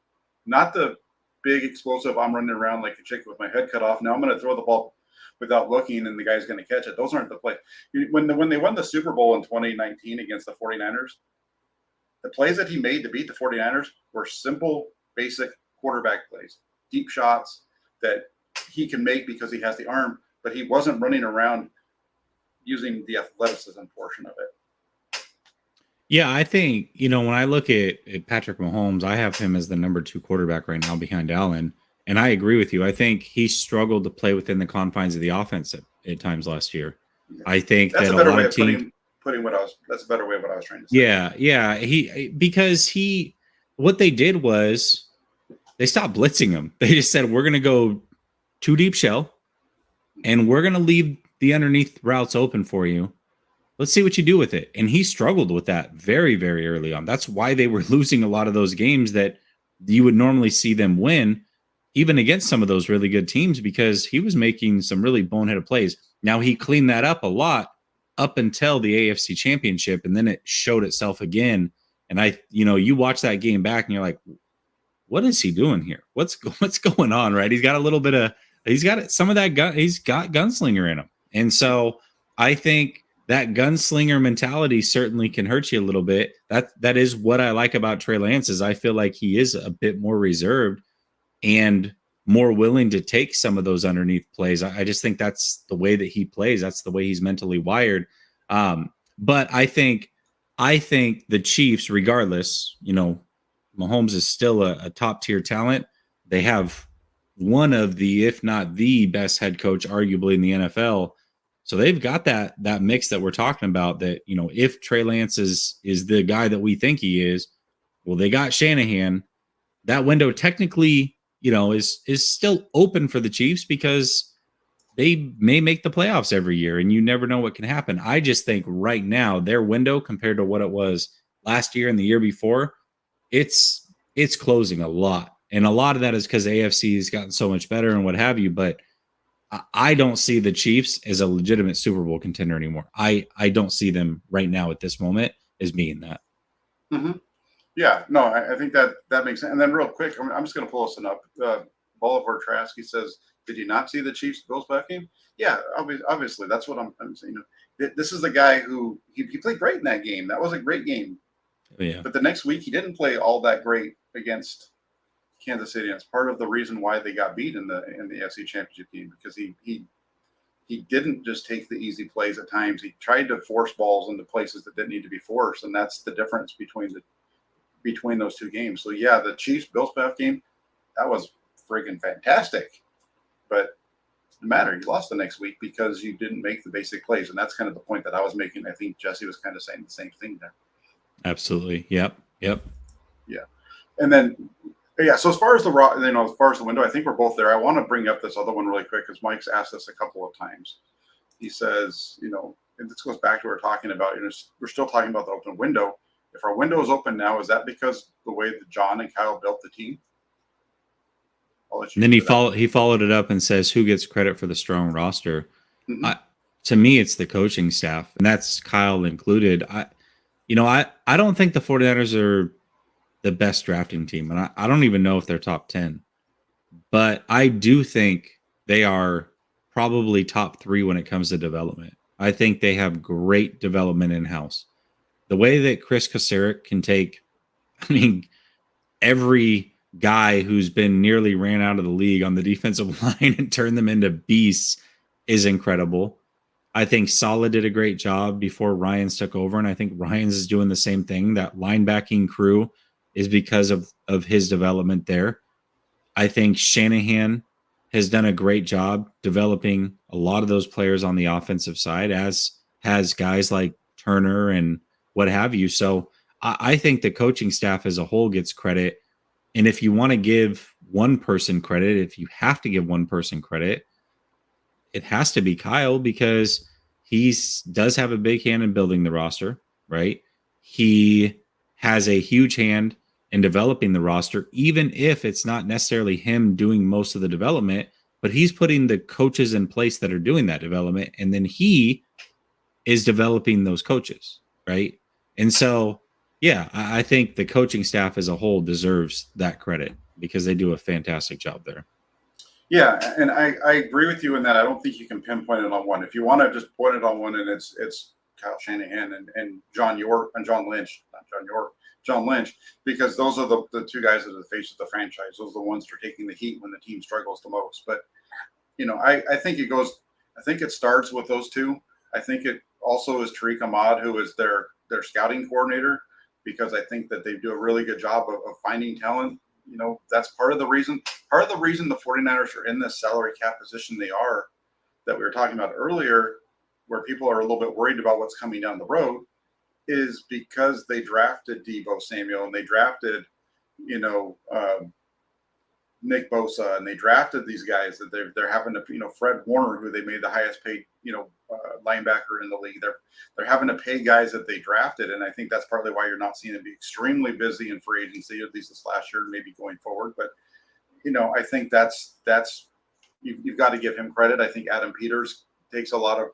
not the big explosive. I'm running around like a chicken with my head cut off. Now I'm going to throw the ball without looking and the guy's going to catch it. Those aren't the plays. When they won the Super Bowl in 2019 against the 49ers, the plays that he made to beat the 49ers were simple, basic quarterback plays, deep shots that he can make because he has the arm, but he wasn't running around using the athleticism portion of it. Yeah, I think, when I look at Patrick Mahomes, I have him as the number 2 quarterback right now behind Allen. And I agree with you. I think he struggled to play within the confines of the offense at times last year. I think that's that a better a lot way of of teams. that's a better way of what I was trying to say. Yeah. What they did was they stopped blitzing him. They just said, we're going to go 2 deep shell and we're going to leave the underneath routes open for you. Let's see what you do with it. And he struggled with that very, very early on. That's why they were losing a lot of those games that you would normally see them win, even against some of those really good teams, because he was making some really boneheaded plays. Now he cleaned that up a lot up until the AFC Championship, and then it showed itself again. And you watch that game back and you're like, what is he doing here? What's going on, right? He's got some of that gun. He's got gunslinger in him. And so I think that gunslinger mentality certainly can hurt you a little bit. That is what I like about Trey Lance, is I feel like he is a bit more reserved and more willing to take some of those underneath plays. I just think that's the way that he plays. That's the way he's mentally wired. But I think the Chiefs, regardless, Mahomes is still a top tier talent. They have one of the, if not the best head coach, arguably in the NFL. So they've got that mix that we're talking about, that, if Trey Lance is the guy that we think he is, well, they got Shanahan. That window technically, is still open for the Chiefs because they may make the playoffs every year and you never know what can happen. I just think right now their window compared to what it was last year and the year before, it's closing a lot. And a lot of that is because AFC has gotten so much better and what have you. But I don't see the Chiefs as a legitimate Super Bowl contender anymore. I don't see them right now at this moment as being that. Mm-hmm. Yeah, no, I think that makes sense. And then real quick, I'm just going to pull us up. Bolivar Trask, he says, did you not see the Chiefs-Bills back game? Yeah, obviously. That's what I'm saying. This is the guy who he played great in that game. That was a great game. Yeah. But the next week, he didn't play all that great against Kansas City. And it's part of the reason why they got beat in the AFC Championship game, because he didn't just take the easy plays at times. He tried to force balls into places that didn't need to be forced, and that's the difference between those two games. So yeah, the Chiefs-Bills playoff game, that was friggin' fantastic. But no matter, you lost the next week because you didn't make the basic plays, and that's kind of the point that I was making. I think Jesse was kind of saying the same thing there. Absolutely. Yep. Yeah. And then, yeah. So as far as the window, I think we're both there. I want to bring up this other one really quick because Mike's asked us a couple of times. He says, and this goes back to what we're talking about. We're still talking about the open window. If our window is open now, is that because the way that John and Kyle built the team? And then he followed it up and says, who gets credit for the strong roster? Mm-hmm. To me, it's the coaching staff, and that's Kyle included. I don't think the 49ers are the best drafting team, and I don't even know if they're top 10. But I do think they are probably top 3 when it comes to development. I think they have great development in-house. The way that Chris Kocurek can take, every guy who's been nearly ran out of the league on the defensive line and turn them into beasts is incredible. I think Saleh did a great job before Ryans took over, and I think Ryans is doing the same thing. That linebacking crew is because of his development there. I think Shanahan has done a great job developing a lot of those players on the offensive side, as has guys like Turner and what have you. So I think the coaching staff as a whole gets credit. And if you want to give one person credit, if you have to give one person credit, it has to be Kyle, because he does have a big hand in building the roster, right? He has a huge hand in developing the roster, even if it's not necessarily him doing most of the development, but he's putting the coaches in place that are doing that development. And then he is developing those coaches, right? And so, yeah, I think the coaching staff as a whole deserves that credit because they do a fantastic job there. Yeah, and I agree with you in that I don't think you can pinpoint it on one. If you want to just point it on one, and it's Kyle Shanahan and John York and John Lynch, not John York, John Lynch, because those are the two guys that are the face of the franchise. Those are the ones that are taking the heat when the team struggles the most. But I think it goes. I think it starts with those two. I think it also is Tariq Ahmad, who is their scouting coordinator, because I think that they do a really good job of finding talent. That's part of the reason the 49ers are in this salary cap position they are, that we were talking about earlier, where people are a little bit worried about what's coming down the road, is because they drafted Deebo Samuel and they drafted, Nick Bosa, and they drafted these guys that they're having to, Fred Warner, who they made the highest paid, linebacker in the league. They're having to pay guys that they drafted, and I think that's partly why you're not seeing them be extremely busy in free agency, at least this last year, maybe going forward. But I think that's you've got to give him credit. I think Adam Peters takes a lot of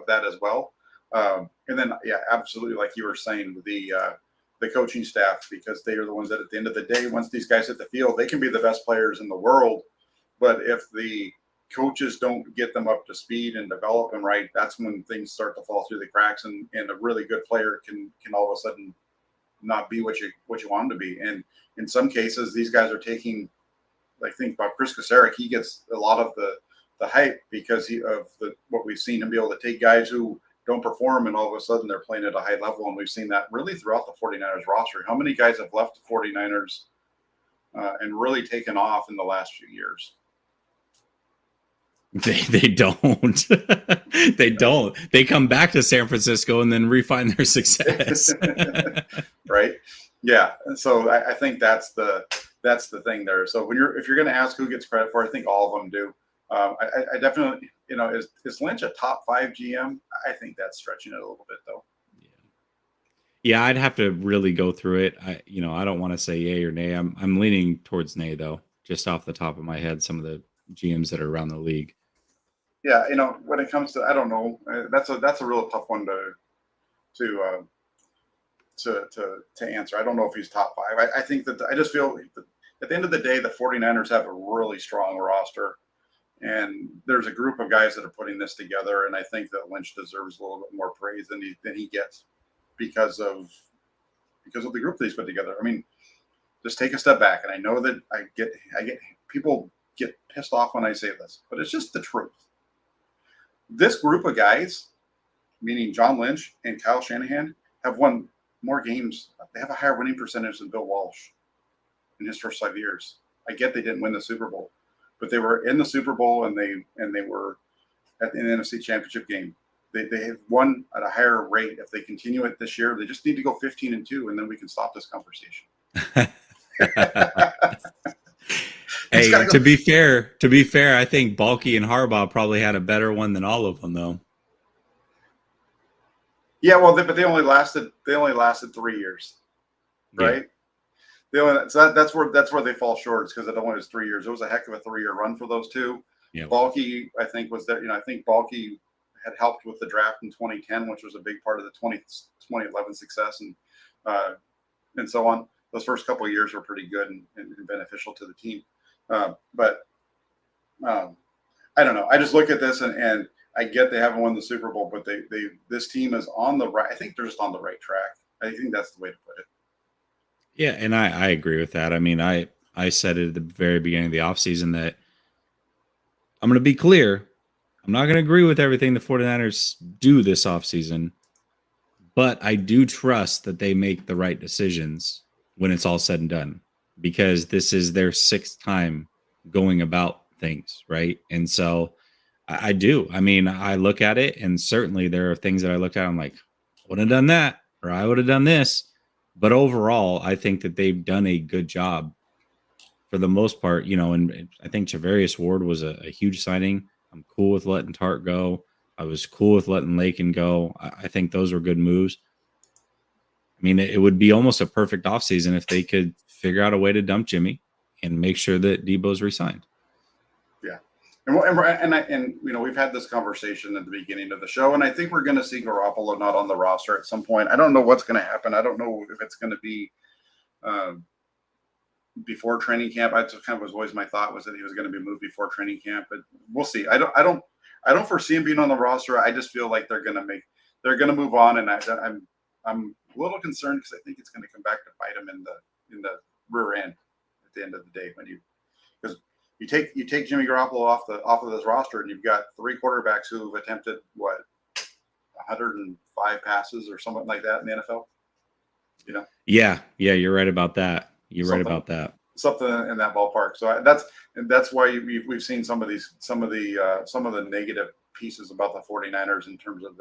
that as well. And then, yeah, absolutely, like you were saying, the coaching staff, because they are the ones that at the end of the day, once these guys hit the field, they can be the best players in the world. But if the coaches don't get them up to speed and develop them right, that's when things start to fall through the cracks, and a really good player can all of a sudden not be what you want him to be. And in some cases, these guys are taking, like, think about Chris Kasarik. He gets a lot of the hype because what we've seen him be able to take guys who don't perform, and all of a sudden they're playing at a high level. And we've seen that really throughout the 49ers roster. How many guys have left the 49ers and really taken off in the last few years? They don't. They don't. They come back to San Francisco and then refine their success. Right? Yeah. And so I think that's the thing there. So if you're going to ask who gets credit for it, I think all of them do. I definitely, is Lynch a top 5 GM? I think that's stretching it a little bit, though. Yeah, I'd have to really go through it. I don't want to say yay or nay. I'm leaning towards nay, though, just off the top of my head. Some of the GMs that are around the league. Yeah, when it comes to, I don't know, that's a real tough one to answer. I don't know if he's top 5. I think that I just feel that at the end of the day, the 49ers have a really strong roster. And there's a group of guys that are putting this together, and I think that Lynch deserves a little bit more praise than he gets because of the group that he's put together. I mean, just take a step back, and I know that I get people get pissed off when I say this, but it's just the truth. This group of guys, meaning John Lynch and Kyle Shanahan, have won more games. They have a higher winning percentage than Bill Walsh in his first 5 years. I get they didn't win the Super Bowl, but they were in the Super Bowl, and they were at the NFC Championship game. They have won at a higher rate. If they continue it this year, they just need to go 15-2, and then we can stop this conversation. Hey, to be fair, I think Balky and Harbaugh probably had a better one than all of them, though. Yeah, well, but they only lasted 3 years, right? Yeah. That's where they fall short. It's because it only was 3 years. It was a heck of a 3-year run for those two. Yeah. Balky, I think, was there. I think Balky had helped with the draft in 2010, which was a big part of the 2011 success, and so on. Those first couple of years were pretty good and beneficial to the team. But I don't know. I just look at this and I get they haven't won the Super Bowl, but this team is on the right. I think they're just on the right track. I think that's the way to put it. Yeah, and I agree with that. I mean, I said it at the very beginning of the offseason that I'm going to be clear. I'm not going to agree with everything the 49ers do this offseason, but I do trust that they make the right decisions when it's all said and done, because this is their 6th time going about things, right? And so I do. I mean, I look at it, and certainly there are things that I looked at, I'm like, I would have done that, or I would have done this. But overall, I think that they've done a good job for the most part, and I think Javarius Ward was a huge signing. I'm cool with letting Tart go. I was cool with letting Lakin go. I think those were good moves. mean, it would be almost a perfect offseason if they could figure out a way to dump Jimmy and make sure that Debo's re-signed. Yeah. And we've had this conversation at the beginning of the show, and I think we're going to see Garoppolo not on the roster at some point. I don't know what's going to happen. I don't know if it's going to be before training camp. I just kind of was always my thought was that he was going to be moved before training camp, but we'll see. I don't foresee him being on the roster. I just feel like they're going to move on, and I'm a little concerned because I think it's going to come back to bite him in the rear end at the end of the day because you take Jimmy Garoppolo off of this roster, and you've got 3 quarterbacks who've attempted 105 passes or something like that in the NFL. Yeah, you're right about that. Right about that. Something in that ballpark. So that's why we've seen some of the negative pieces about the 49ers in terms of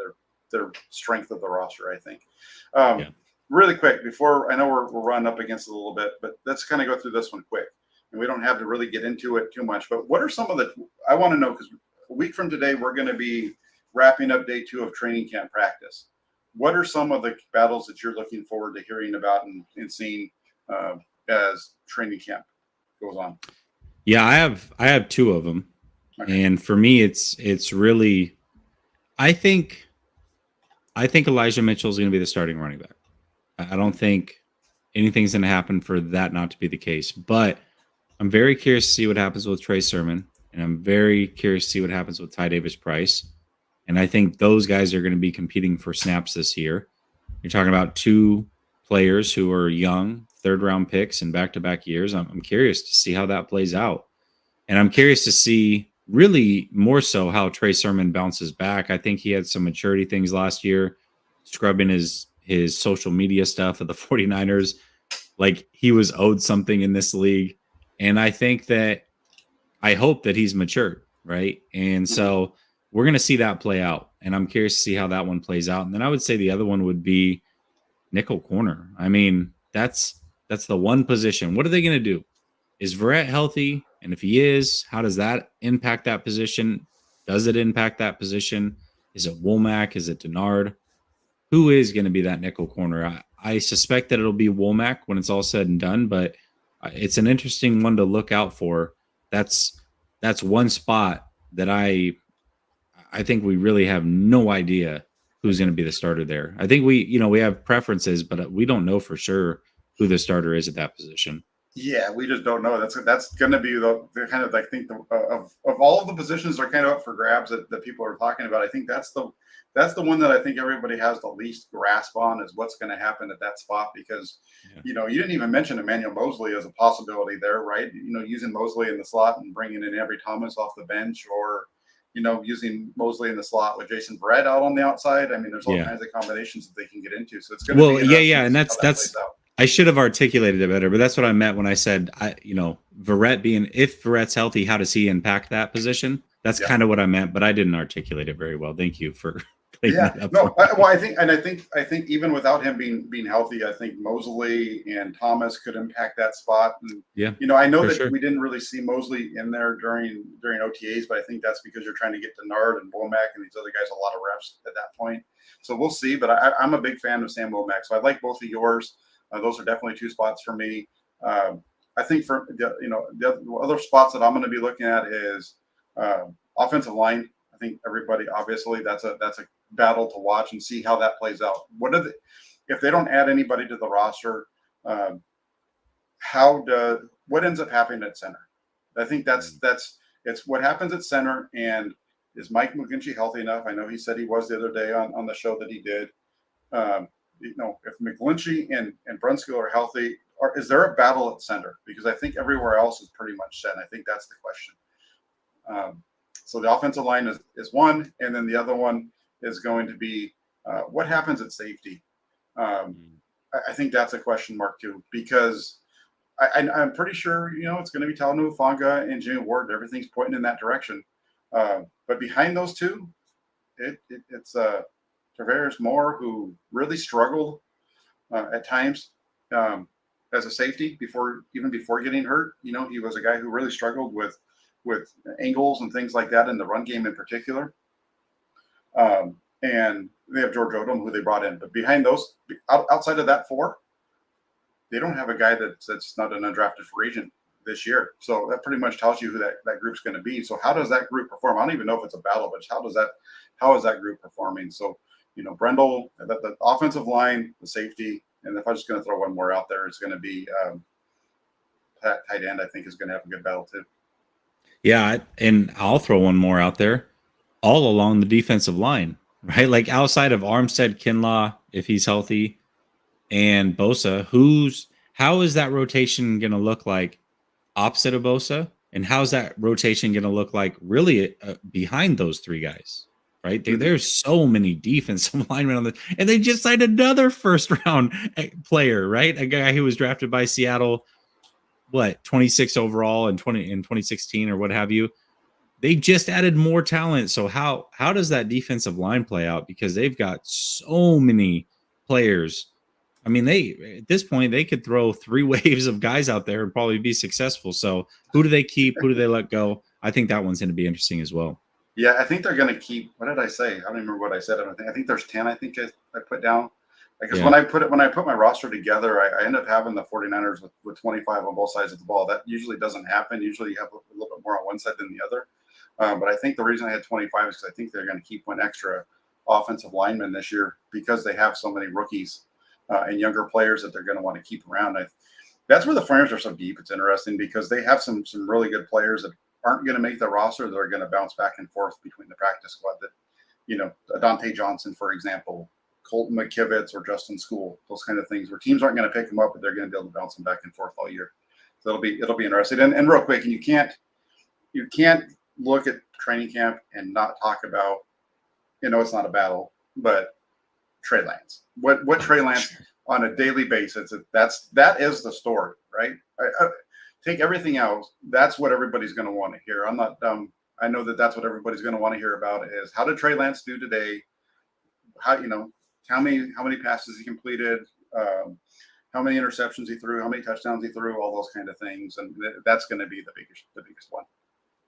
their strength of the roster, I think. Really quick, before I know we're running up against it a little bit, but let's kind of go through this one quick. And we don't have to really get into it too much, but what are some of I want to know, because a week from today, we're going to be wrapping up day 2 of training camp practice. What are some of the battles that you're looking forward to hearing about and seeing as training camp goes on? Yeah, I have 2 of them. Okay. And for me, it's really, I think Elijah Mitchell is going to be the starting running back. I don't think anything's going to happen for that not to be the case, but I'm very curious to see what happens with Trey Sermon, and I'm very curious to see what happens with Ty Davis-Price. And I think those guys are going to be competing for snaps this year. You're talking about 2 players who are young, 3rd-round picks in back-to-back years. I'm curious to see how that plays out. And I'm curious to see really more so how Trey Sermon bounces back. I think he had some maturity things last year, scrubbing his social media stuff of the 49ers. Like he was owed something in this league. And I hope that he's matured, right? And so we're going to see that play out. And I'm curious to see how that one plays out. And then I would say the other one would be nickel corner. I mean, that's the one position. What are they going to do? Is Verrett healthy? And if he is, how does that impact that position? Does it impact that position? Is it Womack? Is it Denard? Who is going to be that nickel corner? I suspect that it'll be Womack when it's all said and done, but it's an interesting one to look out for. That's one spot that I think we really have no idea who's going to be the starter there. I think we have preferences, but we don't know for sure who the starter is at that position. Yeah, we just don't know. That's going to be the kind of, I think, of all of the positions are kind of up for grabs that people are talking about. I think that's the one that I think everybody has the least grasp on is what's going to happen at that spot because, you didn't even mention Emmanuel Mosley as a possibility there, right? Using Mosley in the slot and bringing in Avery Thomas off the bench or, using Mosley in the slot with Jason Verrett out on the outside. I mean, there's all kinds of combinations that they can get into. So it's going to be and that's I should have articulated it better, but that's what I meant when I said, Verrett if Verrett's healthy, how does he impact that position? That's kind of what I meant, but I didn't articulate it very well. Thank you for cleaning that up. No, I think even without him being healthy, I think Mosley and Thomas could impact that spot. And, I know that we didn't really see Mosley in there during OTAs, but I think that's because you're trying to get Denard and Womack and these other guys a lot of reps at that point. So we'll see, but I'm a big fan of Sam Womack. So I like both of yours. Those are definitely 2 spots for me. I think for the other spots that I'm going to be looking at is offensive line. I think everybody obviously that's a battle to watch and see how that plays out. If they don't add anybody to the roster, what ends up happening at center? I think it's what happens at center. And is Mike McGlinchey healthy enough? I know he said he was the other day on the show that he did. If McGlinchey and Brunskill are healthy, is there a battle at center? Because I think everywhere else is pretty much set. And I think that's the question. So the offensive line is one, and then the other one is going to be what happens at safety. I think that's a question mark too, because I'm pretty sure it's going to be Talanoa Hufanga and Jimmy Ward. Everything's pointing in that direction. But behind those 2, it's Tavares Moore, who really struggled at times as a safety before getting hurt. He was a guy who really struggled with angles and things like that in the run game in particular. and they have George Odom, who they brought in. But behind those, outside of that four, they don't have a guy that's not an undrafted free agent this year. So that pretty much tells you who that group's going to be. So how does that group perform? I don't even know if it's a battle, but how is that group performing? So, Brendel, the offensive line, the safety, and if I'm just going to throw one more out there, it's going to be tight end. I think is going to have a good battle too. Yeah, and I'll throw one more out there. All along the defensive line, right? Like outside of Armstead, Kinlaw, if he's healthy, and Bosa, how is that rotation going to look like opposite of Bosa? And how's that rotation going to look like really behind those three guys? Right? There's so many defensive linemen on and they just signed another first round player, right? A guy who was drafted by Seattle, 26 overall in 2016 or what have you. They just added more talent. So how does that defensive line play out? Because they've got so many players. I mean, at this point they could throw 3 waves of guys out there and probably be successful. So who do they keep? Who do they let go? I think that one's going to be interesting as well. Yeah, I think they're going to keep. What did I say? I don't remember what I said. I think there's 10. I think I put down. Because when I put my roster together, I end up having the 49ers with 25 on both sides of the ball. That usually doesn't happen. Usually you have a little bit more on one side than the other. But I think the reason I had 25 is because I think they're going to keep one extra offensive lineman this year because they have so many rookies and younger players that they're going to want to keep around. That's where the 49ers are so deep. It's interesting because they have some really good players that aren't going to make the roster. They're going to bounce back and forth between the practice squad. That Dante Johnson, for example, Colton McKivitz or Justin School, those kind of things where teams aren't going to pick them up, but they're going to be able to bounce them back and forth all year. So it'll be interesting. And real quick, and you can't look at training camp and not talk about, it's not a battle, but Trey Lance. What Trey Lance on a daily basis, that is the story, right? I take everything else. That's what everybody's going to want to hear. I'm not dumb. I know that's what everybody's going to want to hear about is how did Trey Lance do today? How many passes he completed, how many interceptions he threw, how many touchdowns he threw, all those kind of things, and that's going to be the biggest one.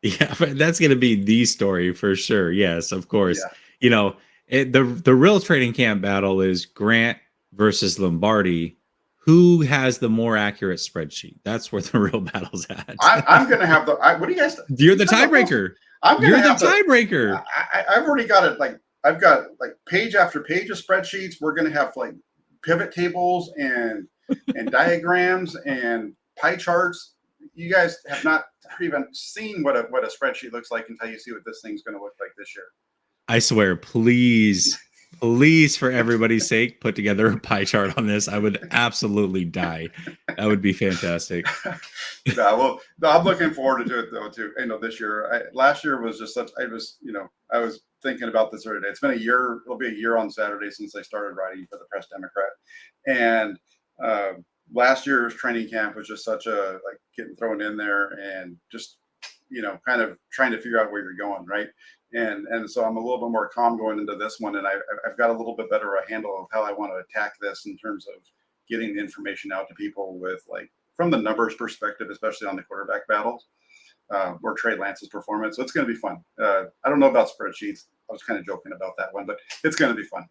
Yeah, that's going to be the story for sure. Yes, of course. Yeah. The real training camp battle is Grant versus Lombardi. Who has the more accurate spreadsheet? That's where the real battle's at. I'm going to have what do you guys? You're the tiebreaker. You're the tiebreaker. I've already got it. I've got page after page of spreadsheets. We're going to have pivot tables and diagrams and pie charts. You guys have not even seen what a spreadsheet looks like until you see what this thing's going to look like this year. I swear, please, for everybody's sake, put together a pie chart on this. I would absolutely die. That would be fantastic. I'm looking forward to it though too. This year, last year was just such. I was thinking about this the other day. It's been a year. It'll be a year on Saturday since I started writing for the Press Democrat, and last year's training camp was just such a getting thrown in there and just kind of trying to figure out where you're going, right? And so I'm a little bit more calm going into this one, and I've got a little bit better a handle of how I want to attack this in terms of getting the information out to people with from the numbers perspective, especially on the quarterback battles or Trey Lance's performance. So it's going to be fun. I don't know about spreadsheets. I was kind of joking about that one, but it's going to be fun.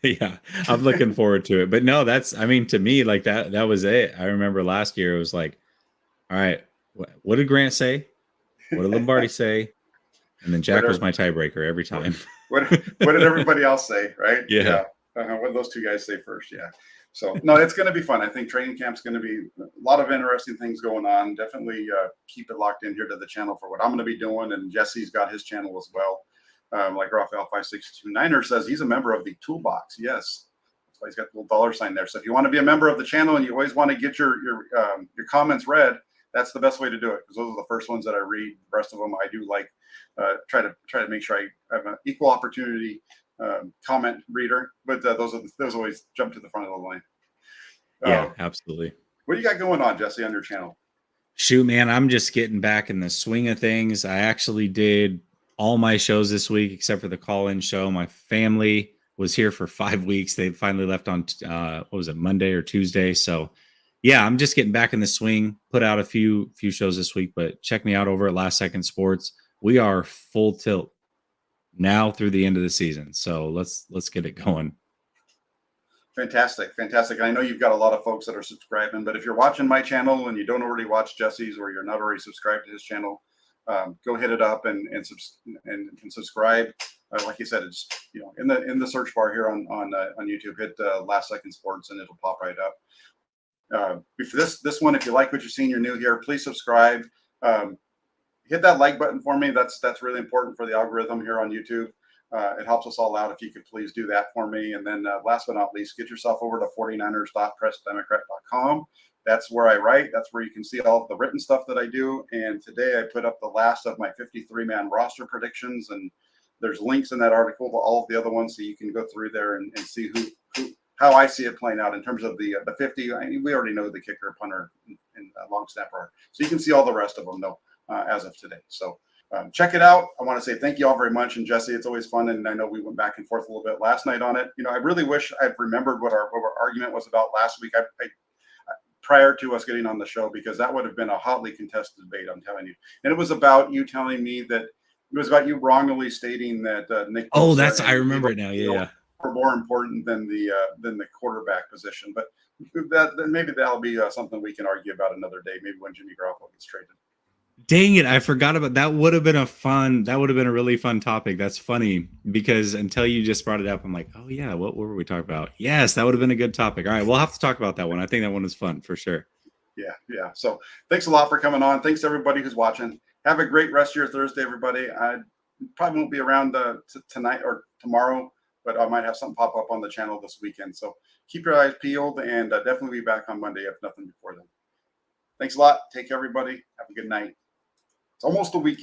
Yeah, I'm looking forward to it. But no, to me, that was it. I remember last year it was all right, what did Grant say? What did Lombardi say? And then Jack was my tiebreaker every time. What did everybody else say, right? Yeah. What did those two guys say first? Yeah. So, no, it's going to be fun. I think training camp's going to be a lot of interesting things going on. Definitely keep it locked in here to the channel for what I'm going to be doing. And Jesse's got his channel as well. Like Raphael 5629er says, he's a member of the Toolbox. Yes. That's why he's got the little dollar sign there. So if you want to be a member of the channel and you always want to get your comments read, that's the best way to do it, because those are the first ones that I read. The rest of them I do try to make sure I have an equal opportunity comment reader, but those always jump to the front of the line. Yeah, absolutely. What do you got going on, Jesse, on your channel? Shoot, man, I'm just getting back in the swing of things. I actually did all my shows this week except for the call-in show. My family was here for 5 weeks. They finally left on Monday or Tuesday. So yeah, I'm just getting back in the swing. Put out a few shows this week, but check me out over at Last Second Sports. We are full tilt. now through the end of the season. So let's get it going. Fantastic. And I know you've got a lot of folks that are subscribing, but if you're watching my channel and you don't already watch Jesse's, or you're not already subscribed to his channel, go hit it up and subscribe. Like you said, it's in the search bar here on YouTube. Hit Last Second Sports and it'll pop right up. For this one, if you like what you're seeing, you're new here, please subscribe. Hit that like button for me. That's really important for the algorithm here on YouTube. It helps us all out if you could please do that for me. And then last but not least, get yourself over to 49ers.pressdemocrat.com. That's where I write. That's where you can see all of the written stuff that I do. And today I put up the last of my 53-man roster predictions. And there's links in that article to all of the other ones, so you can go through there and see how I see it playing out in terms of the 50. I mean, we already know the kicker, punter, and long snapper. So you can see all the rest of them, though, as of today. So check it out. I want to say thank you all very much. And Jesse, it's always fun. And I know we went back and forth a little bit last night on it. I really wish I'd remembered what our argument was about last week. I prior to us getting on the show, because that would have been a hotly contested debate, I'm telling you. And it was about you telling me that it was about you wrongly stating that Nick. Oh, I remember it now. Yeah. Were more important than the quarterback position. But maybe that'll be something we can argue about another day. Maybe when Jimmy Garoppolo gets traded. Dang it, I forgot about that. Would have been a really fun topic. That's funny, because until you just brought it up, I'm like, oh yeah, what were we talking about? Yes, that would have been a good topic. All right, we'll have to talk about that one. I think that one was fun for sure. Yeah. So thanks a lot for coming on. Thanks to everybody who's watching. Have a great rest of your Thursday, everybody. I probably won't be around tonight or tomorrow, but I might have something pop up on the channel this weekend. So keep your eyes peeled, and definitely be back on Monday, if nothing before then. Thanks a lot. Take care, everybody. Have a good night. It's almost a weekend.